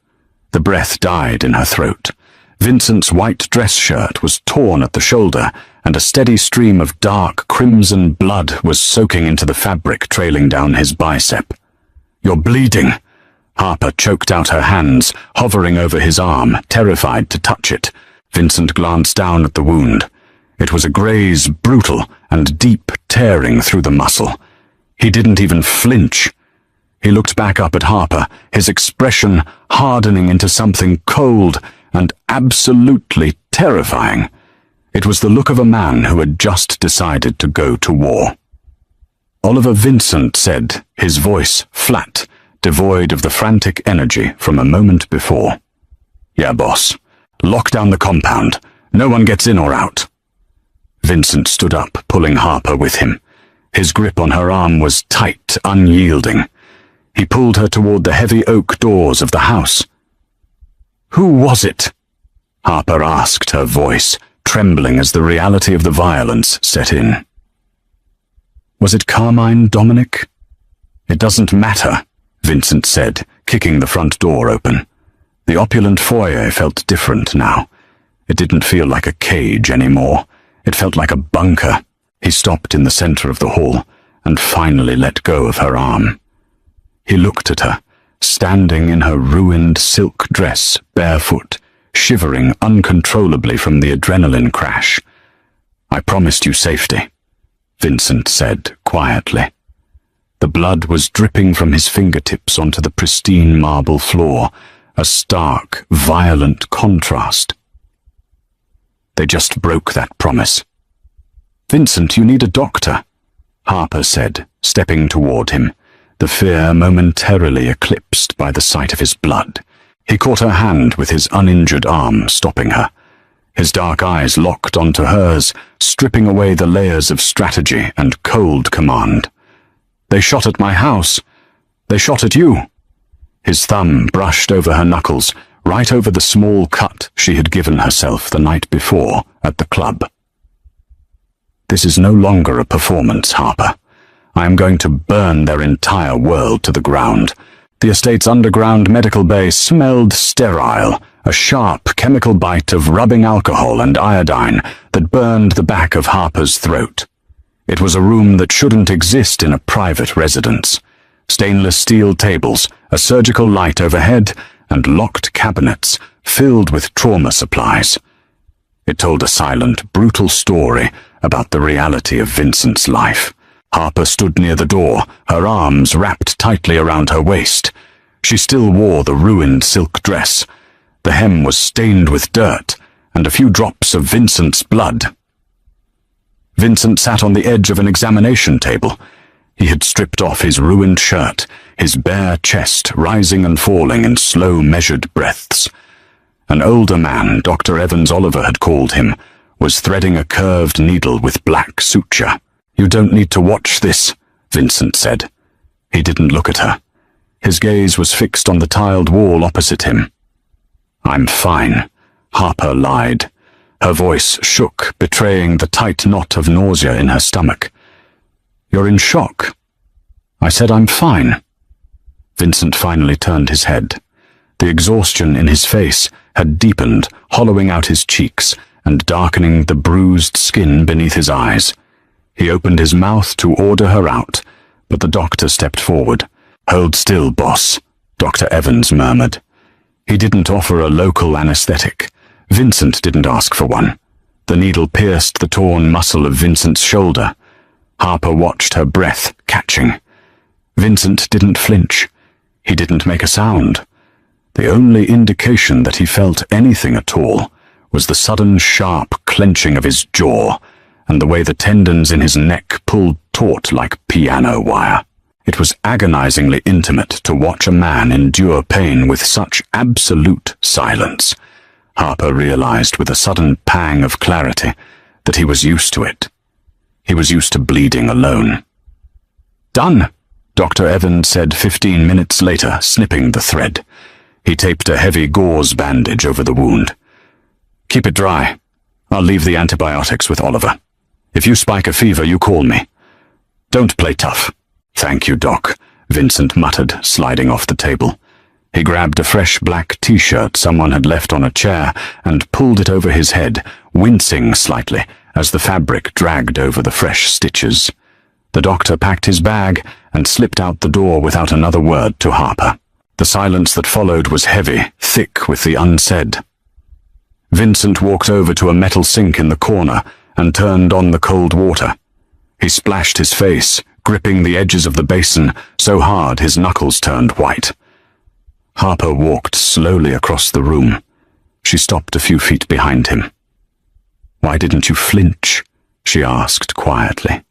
The breath died in her throat. Vincent's white dress shirt was torn at the shoulder, and a steady stream of dark crimson blood was soaking into the fabric trailing down his bicep. "You're bleeding." Harper choked out her hands, hovering over his arm, terrified to touch it. Vincent glanced down at the wound. It was a graze, brutal and deep, tearing through the muscle. He didn't even flinch. He looked back up at Harper, his expression hardening into something cold and absolutely terrifying. It was the look of a man who had just decided to go to war. Oliver Vincent said, his voice flat, devoid of the frantic energy from a moment before. "Yeah, boss. Lock down the compound. No one gets in or out." Vincent stood up, pulling Harper with him. His grip on her arm was tight, unyielding. He pulled her toward the heavy oak doors of the house. "Who was it?" Harper asked, her voice trembling as the reality of the violence set in. "Was it Carmine, Dominic?" "It doesn't matter," Vincent said, kicking the front door open. The opulent foyer felt different now. It didn't feel like a cage anymore. It felt like a bunker. He stopped in the center of the hall and finally let go of her arm. He looked at her, standing in her ruined silk dress, barefoot, shivering uncontrollably from the adrenaline crash. "I promised you safety," Vincent said quietly. The blood was dripping from his fingertips onto the pristine marble floor, a stark, violent contrast. "They just broke that promise." "Vincent, you need a doctor," Harper said, stepping toward him, the fear momentarily eclipsed by the sight of his blood. He caught her hand with his uninjured arm, stopping her. His dark eyes locked onto hers, stripping away the layers of strategy and cold command. "They shot at my house. They shot at you." His thumb brushed over her knuckles, right over the small cut she had given herself the night before at the club. "This is no longer a performance, Harper. I am going to burn their entire world to the ground." The estate's underground medical bay smelled sterile, a sharp chemical bite of rubbing alcohol and iodine that burned the back of Harper's throat. It was a room that shouldn't exist in a private residence. stainless steel tables, a surgical light overhead, and locked cabinets filled with trauma supplies. It told a silent, brutal story about the reality of Vincent's life. Harper stood near the door, her arms wrapped tightly around her waist. She still wore the ruined silk dress. The hem was stained with dirt, and a few drops of Vincent's blood. Vincent sat on the edge of an examination table. He had stripped off his ruined shirt, his bare chest rising and falling in slow, measured breaths. An older man, Dr. Evans Oliver had called him, was threading a curved needle with black suture. "You don't need to watch this," Vincent said. He didn't look at her. His gaze was fixed on the tiled wall opposite him. "I'm fine," Harper lied. Her voice shook, betraying the tight knot of nausea in her stomach. "You're in shock." "I said I'm fine." Vincent finally turned his head. The exhaustion in his face had deepened, hollowing out his cheeks and darkening the bruised skin beneath his eyes. He opened his mouth to order her out, but the doctor stepped forward. "Hold still, boss," Dr. Evans murmured. He didn't offer a local anesthetic. Vincent didn't ask for one. The needle pierced the torn muscle of Vincent's shoulder. Harper watched her breath catching. Vincent didn't flinch. He didn't make a sound. The only indication that he felt anything at all was the sudden sharp clenching of his jaw and the way the tendons in his neck pulled taut like piano wire. It was agonizingly intimate to watch a man endure pain with such absolute silence. Harper realized with a sudden pang of clarity that he was used to it. He was used to bleeding alone. "Done," Dr. Evans said 15 minutes later, snipping the thread. He taped a heavy gauze bandage over the wound. "Keep it dry. I'll leave the antibiotics with Oliver. If you spike a fever, you call me. Don't play tough." "Thank you, Doc," Vincent muttered, sliding off the table. He grabbed a fresh black t-shirt someone had left on a chair and pulled it over his head, wincing slightly as the fabric dragged over the fresh stitches. The doctor packed his bag and slipped out the door without another word to Harper. The silence that followed was heavy, thick with the unsaid. Vincent walked over to a metal sink in the corner and turned on the cold water. He splashed his face, gripping the edges of the basin so hard his knuckles turned white. Harper walked slowly across the room. She stopped a few feet behind him. "Why didn't you flinch?" she asked quietly.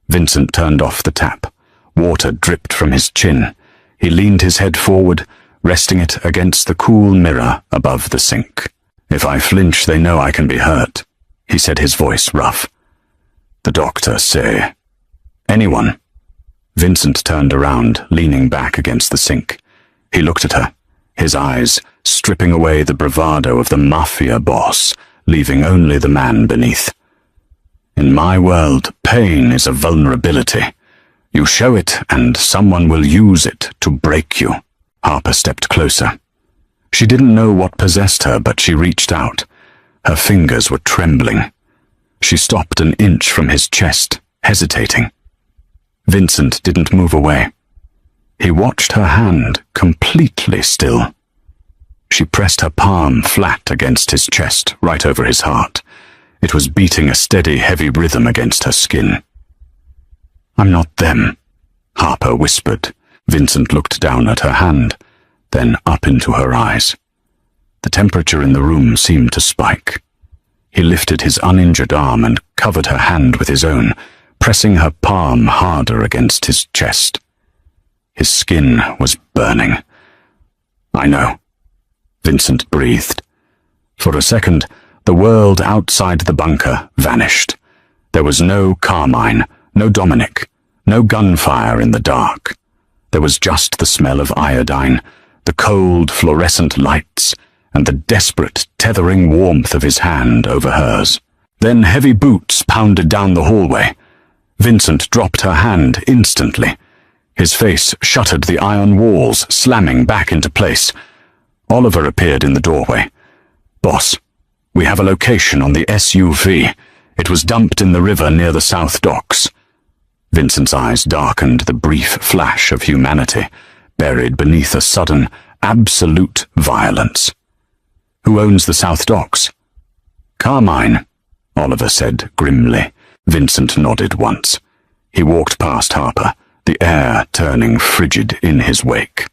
Vincent turned off the tap. Water dripped from his chin. He leaned his head forward, resting it against the cool mirror above the sink. "If I flinch, they know I can be hurt," he said, his voice rough. "The doctor say." "Anyone?" Vincent turned around, leaning back against the sink. He looked at her, his eyes stripping away the bravado of the Mafia boss, leaving only the man beneath. "In my world, pain is a vulnerability. You show it, and someone will use it to break you." Harper stepped closer. She didn't know what possessed her, but she reached out. Her fingers were trembling. She stopped an inch from his chest, hesitating. Vincent didn't move away. He watched her hand, completely still. She pressed her palm flat against his chest, right over his heart. It was beating a steady, heavy rhythm against her skin. "I'm not them," Harper whispered. Vincent looked down at her hand, then up into her eyes. The temperature in the room seemed to spike. He lifted his uninjured arm and covered her hand with his own, pressing her palm harder against his chest. His skin was burning. "I know," Vincent breathed. For a second, the world outside the bunker vanished. There was no Carmine, no Dominic, no gunfire in the dark. There was just the smell of iodine, the cold fluorescent lights, and the desperate, tethering warmth of his hand over hers. Then heavy boots pounded down the hallway. Vincent dropped her hand instantly. His face shuttered the iron walls, slamming back into place. Oliver appeared in the doorway. "Boss, we have a location on the SUV. It was dumped in the river near the south docks." Vincent's eyes darkened, the brief flash of humanity, buried beneath a sudden, absolute violence. Who owns the South Docks? Carmine, Oliver said grimly. Vincent nodded once. He walked past Harper, the air turning frigid in his wake.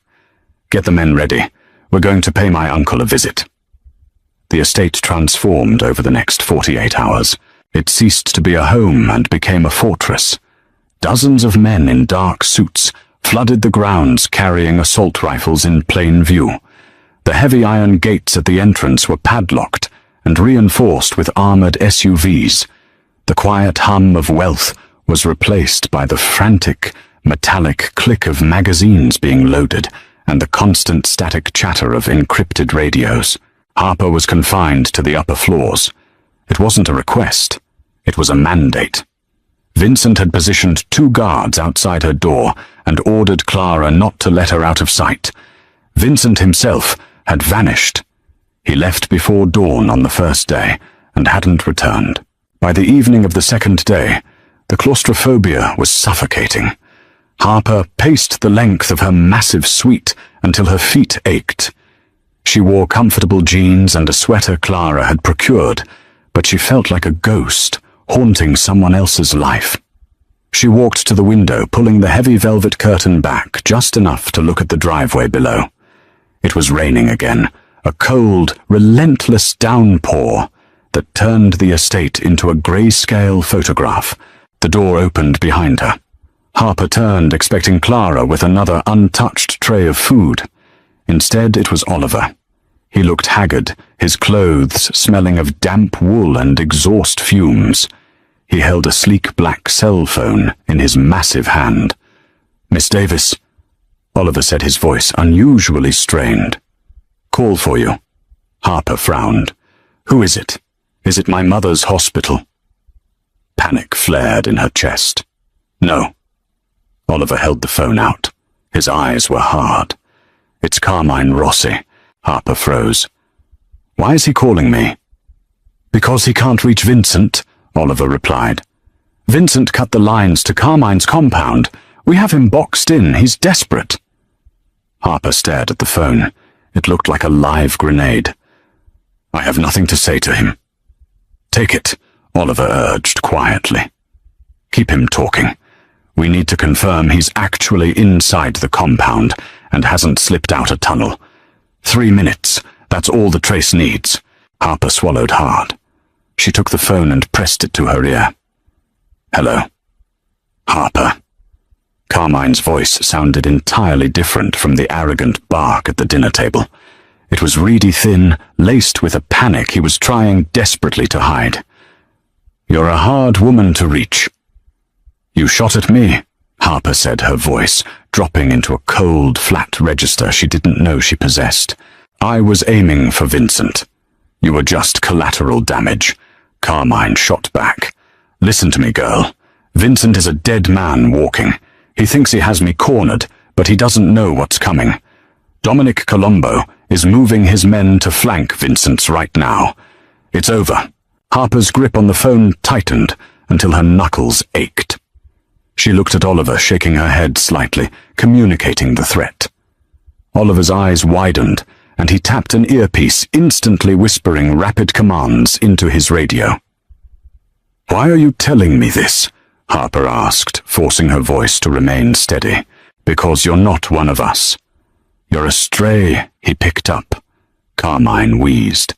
Get the men ready. We're going to pay my uncle a visit. The estate transformed over the next 48 hours. It ceased to be a home and became a fortress. Dozens of men in dark suits flooded the grounds carrying assault rifles in plain view. The heavy iron gates at the entrance were padlocked and reinforced with armored SUVs. The quiet hum of wealth was replaced by the frantic, metallic click of magazines being loaded and the constant static chatter of encrypted radios. Harper was confined to the upper floors. It wasn't a request. It was a mandate. Vincent had positioned 2 guards outside her door and ordered Clara not to let her out of sight. Vincent himself had vanished. He left before dawn on the first day and hadn't returned. By the evening of the second day, the claustrophobia was suffocating. Harper paced the length of her massive suite until her feet ached. She wore comfortable jeans and a sweater Clara had procured, but she felt like a ghost haunting someone else's life. She walked to the window, pulling the heavy velvet curtain back just enough to look at the driveway below. It was raining again, a cold, relentless downpour that turned the estate into a grayscale photograph. The door opened behind her. Harper turned, expecting Clara with another untouched tray of food. Instead, it was Oliver. He looked haggard, his clothes smelling of damp wool and exhaust fumes. He held a sleek black cell phone in his massive hand. "Miss Davis," Oliver said, his voice unusually strained. "Call for you." Harper frowned. "Who is it? Is it my mother's hospital?" Panic flared in her chest. "No." Oliver held the phone out. His eyes were hard. "It's Carmine Rossi." Harper froze. "Why is he calling me?" "Because he can't reach Vincent," Oliver replied. "Vincent cut the lines to Carmine's compound. We have him boxed in. He's desperate." Harper stared at the phone. It looked like a live grenade. "I have nothing to say to him." "Take it," Oliver urged quietly. "Keep him talking. We need to confirm he's actually inside the compound and hasn't slipped out a tunnel. 3 minutes. That's all the trace needs." Harper swallowed hard. She took the phone and pressed it to her ear. "Hello." "Harper." Carmine's voice sounded entirely different from the arrogant bark at the dinner table. It was reedy thin, laced with a panic he was trying desperately to hide. "You're a hard woman to reach." "You shot at me," Harper said, her voice dropping into a cold, flat register she didn't know she possessed. "I was aiming for Vincent. You were just collateral damage." Carmine shot back. "Listen to me, girl. Vincent is a dead man walking. He thinks he has me cornered, but he doesn't know what's coming. Dominic Colombo is moving his men to flank Vincent's right now. It's over." Harper's grip on the phone tightened until her knuckles ached. She looked at Oliver, shaking her head slightly, communicating the threat. Oliver's eyes widened, and he tapped an earpiece, instantly whispering rapid commands into his radio. "Why are you telling me this?" Harper asked, forcing her voice to remain steady. "Because you're not one of us." "You're a stray," he picked up. Carmine wheezed.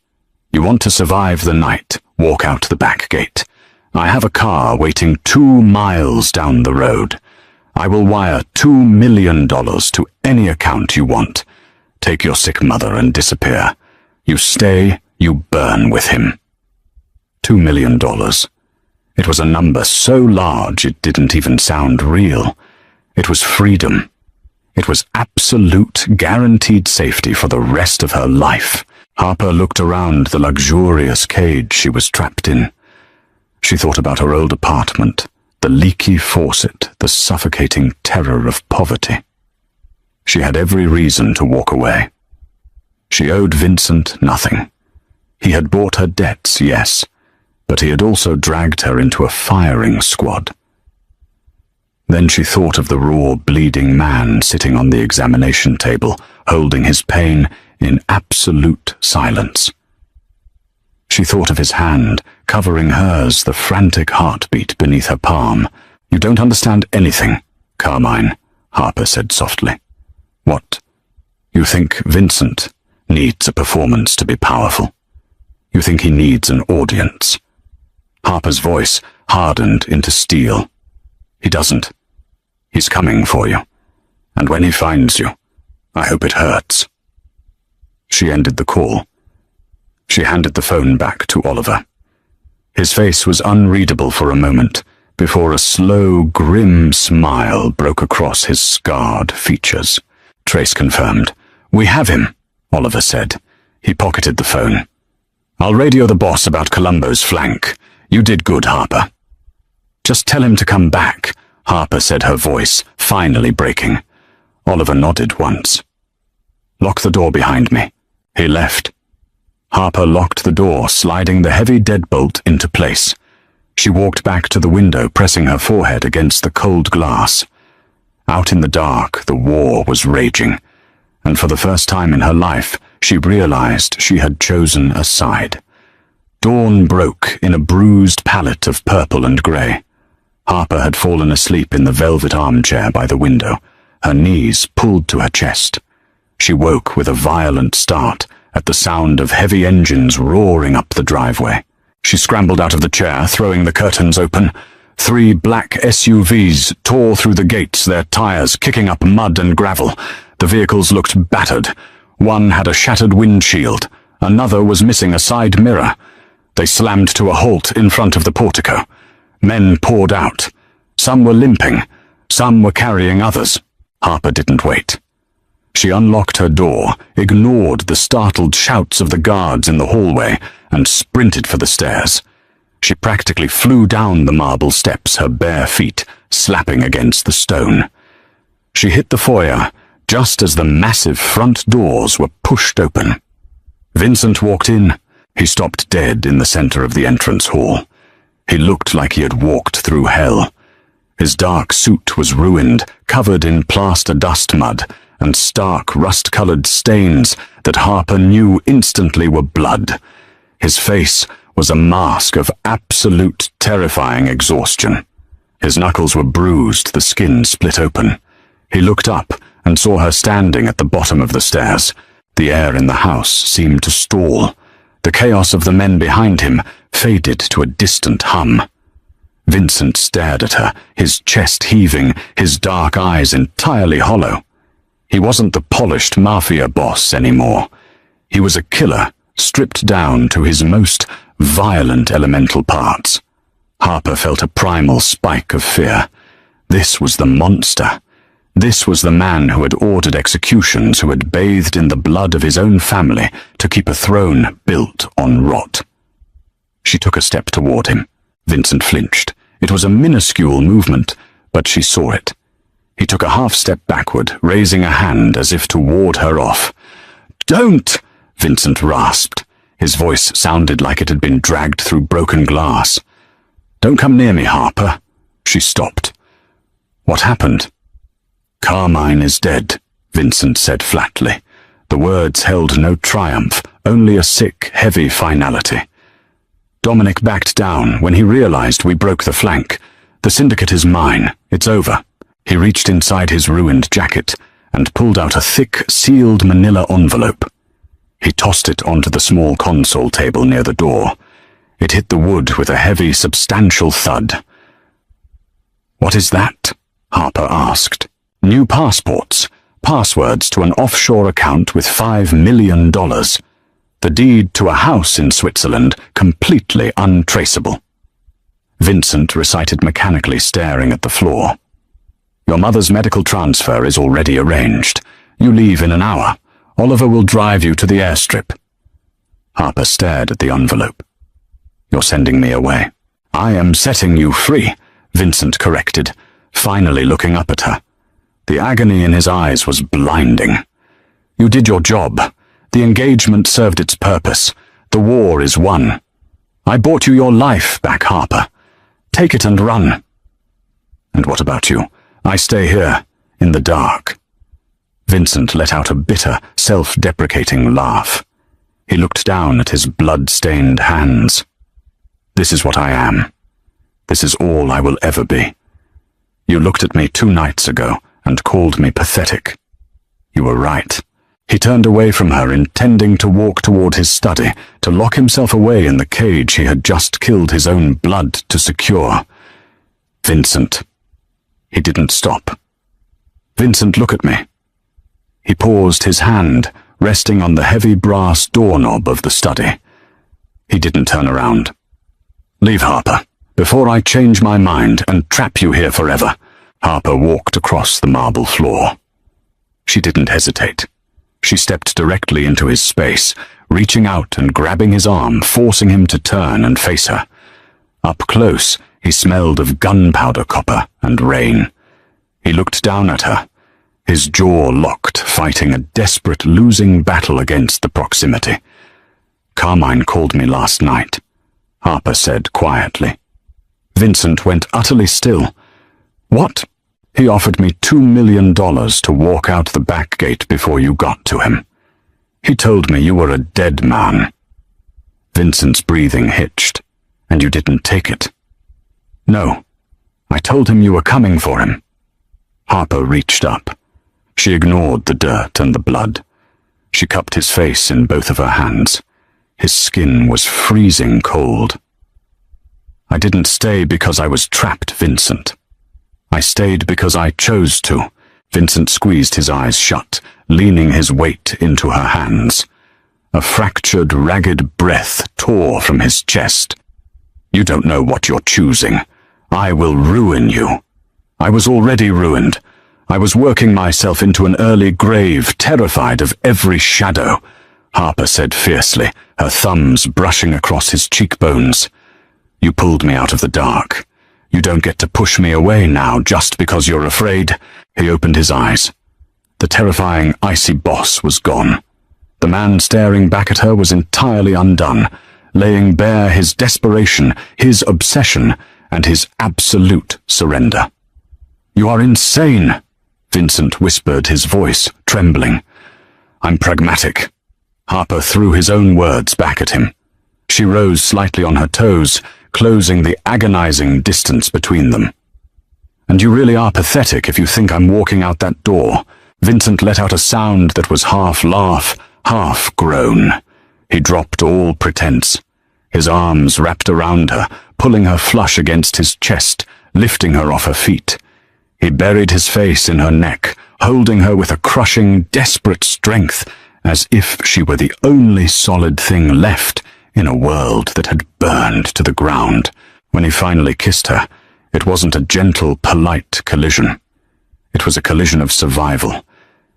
"You want to survive the night, walk out the back gate. I have a car waiting 2 miles down the road. I will wire $2 million to any account you want. Take your sick mother and disappear. You stay, you burn with him." $2 million. It was a number so large it didn't even sound real. It was freedom. It was absolute, guaranteed safety for the rest of her life. Harper looked around the luxurious cage she was trapped in. She thought about her old apartment, the leaky faucet, the suffocating terror of poverty. She had every reason to walk away. She owed Vincent nothing. He had bought her debts, yes, but he had also dragged her into a firing squad. Then she thought of the raw, bleeding man sitting on the examination table, holding his pain in absolute silence. She thought of his hand, covering hers, the frantic heartbeat beneath her palm. "You don't understand anything, Carmine," Harper said softly. "What? You think Vincent needs a performance to be powerful? You think he needs an audience?" Harper's voice hardened into steel. "He doesn't. He's coming for you. And when he finds you, I hope it hurts." She ended the call. She handed the phone back to Oliver. His face was unreadable for a moment, before a slow, grim smile broke across his scarred features. Trace confirmed. "We have him," Oliver said. He pocketed the phone. "I'll radio the boss about Columbo's flank. You did good, Harper." "Just tell him to come back," Harper said, her voice finally breaking. Oliver nodded once. "Lock the door behind me." He left. Harper locked the door, sliding the heavy deadbolt into place. She walked back to the window, pressing her forehead against the cold glass. Out in the dark, the war was raging, and for the first time in her life, she realized she had chosen a side. Dawn broke in a bruised palette of purple and grey. Harper had fallen asleep in the velvet armchair by the window, her knees pulled to her chest. She woke with a violent start at the sound of heavy engines roaring up the driveway. She scrambled out of the chair, throwing the curtains open. 3 black SUVs tore through the gates, their tires kicking up mud and gravel. The vehicles looked battered. One had a shattered windshield. Another was missing a side mirror. They slammed to a halt in front of the portico. Men poured out. Some were limping. Some were carrying others. Harper didn't wait. She unlocked her door, ignored the startled shouts of the guards in the hallway, and sprinted for the stairs. She practically flew down the marble steps, her bare feet slapping against the stone. She hit the foyer just as the massive front doors were pushed open. Vincent walked in. He stopped dead in the center of the entrance hall. He looked like he had walked through hell. His dark suit was ruined, covered in plaster dust mud, and stark rust-colored stains that Harper knew instantly were blood. His face was a mask of absolute terrifying exhaustion. His knuckles were bruised, the skin split open. He looked up and saw her standing at the bottom of the stairs. The air in the house seemed to stall. The chaos of the men behind him faded to a distant hum. Vincent stared at her, his chest heaving, his dark eyes entirely hollow. He wasn't the polished Mafia boss anymore. He was a killer, stripped down to his most violent elemental parts. Harper felt a primal spike of fear. This was the monster. This was the man who had ordered executions, who had bathed in the blood of his own family to keep a throne built on rot. She took a step toward him. Vincent flinched. It was a minuscule movement, but she saw it. He took a half-step backward, raising a hand as if to ward her off. "Don't!" Vincent rasped. His voice sounded like it had been dragged through broken glass. "Don't come near me, Harper." She stopped. "What happened?" "Carmine is dead," Vincent said flatly. The words held no triumph, only a sick, heavy finality. "Dominic backed down when he realized we broke the flank. The syndicate is mine. It's over." He reached inside his ruined jacket and pulled out a thick, sealed manila envelope. He tossed it onto the small console table near the door. It hit the wood with a heavy, substantial thud. "What is that?" Harper asked. "New passports. Passwords to an offshore account with $5 million. The deed to a house in Switzerland, completely untraceable." Vincent recited mechanically, staring at the floor. "Your mother's medical transfer is already arranged. You leave in an hour. Oliver will drive you to the airstrip." Harper stared at the envelope. "You're sending me away." "I am setting you free," Vincent corrected, finally looking up at her. The agony in his eyes was blinding. "You did your job. The engagement served its purpose. The war is won. I bought you your life back, Harper. Take it and run." "And what about you?" I stay here, in the dark." Vincent let out a bitter, self-deprecating laugh. He looked down at his blood-stained hands. "This is what I am. This is all I will ever be. You looked at me 2 nights ago and called me pathetic. You were right." He turned away from her, intending to walk toward his study, to lock himself away in the cage he had just killed his own blood to secure. "Vincent." He didn't stop. "Vincent, look at me." He paused, his hand resting on the heavy brass doorknob of the study. He didn't turn around. "Leave, Harper, before I change my mind and trap you here forever." Harper walked across the marble floor. She didn't hesitate. She stepped directly into his space, reaching out and grabbing his arm, forcing him to turn and face her. Up close, he smelled of gunpowder copper and rain. He looked down at her, his jaw locked, fighting a desperate losing battle against the proximity. "Carmine called me last night," Harper said quietly. Vincent went utterly still. "What?" "He offered me $2 million to walk out the back gate before you got to him. He told me you were a dead man." Vincent's breathing hitched. "And you didn't take it?" "No. I told him you were coming for him." Harper reached up. She ignored the dirt and the blood. She cupped his face in both of her hands. His skin was freezing cold. "I didn't stay because I was trapped, Vincent. I stayed because I chose to." Vincent squeezed his eyes shut, leaning his weight into her hands. A fractured, ragged breath tore from his chest. "You don't know what you're choosing. I will ruin you. I was already ruined. I was working myself into an early grave, terrified of every shadow," Harper said fiercely, her thumbs brushing across his cheekbones. "You pulled me out of the dark. You don't get to push me away now just because you're afraid." He opened his eyes. The terrifying, icy boss was gone. The man staring back at her was entirely undone, laying bare his desperation, his obsession, and his absolute surrender. "You are insane," Vincent whispered, his voice trembling. "I'm pragmatic." Harper threw his own words back at him. She rose slightly on her toes, closing the agonizing distance between them. "And you really are pathetic if you think I'm walking out that door." Vincent let out a sound that was half laugh, half groan. He dropped all pretense. His arms wrapped around her, pulling her flush against his chest, lifting her off her feet. He buried his face in her neck, holding her with a crushing, desperate strength, as if she were the only solid thing left in a world that had burned to the ground. When he finally kissed her, it wasn't a gentle, polite collision. It was a collision of survival.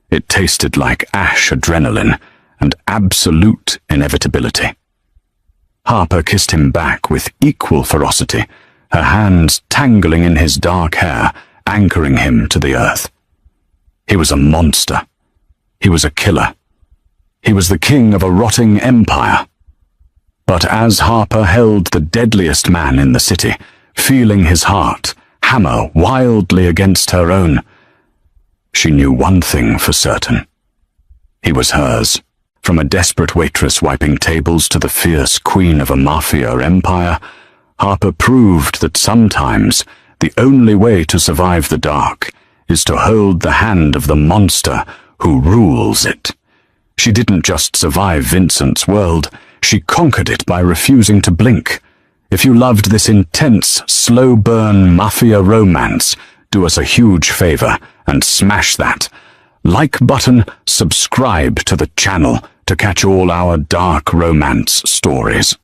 It tasted like ash adrenaline and absolute inevitability. Harper kissed him back with equal ferocity, her hands tangling in his dark hair, anchoring him to the earth. He was a monster. He was a killer. He was the king of a rotting empire. But as Harper held the deadliest man in the city, feeling his heart hammer wildly against her own, she knew one thing for certain. He was hers. From a desperate waitress wiping tables to the fierce queen of a Mafia empire, Harper proved that sometimes the only way to survive the dark is to hold the hand of the monster who rules it. She didn't just survive Vincent's world, she conquered it by refusing to blink. If you loved this intense, slow-burn Mafia romance, do us a huge favor and smash that like button, subscribe to the channel to catch all our dark romance stories.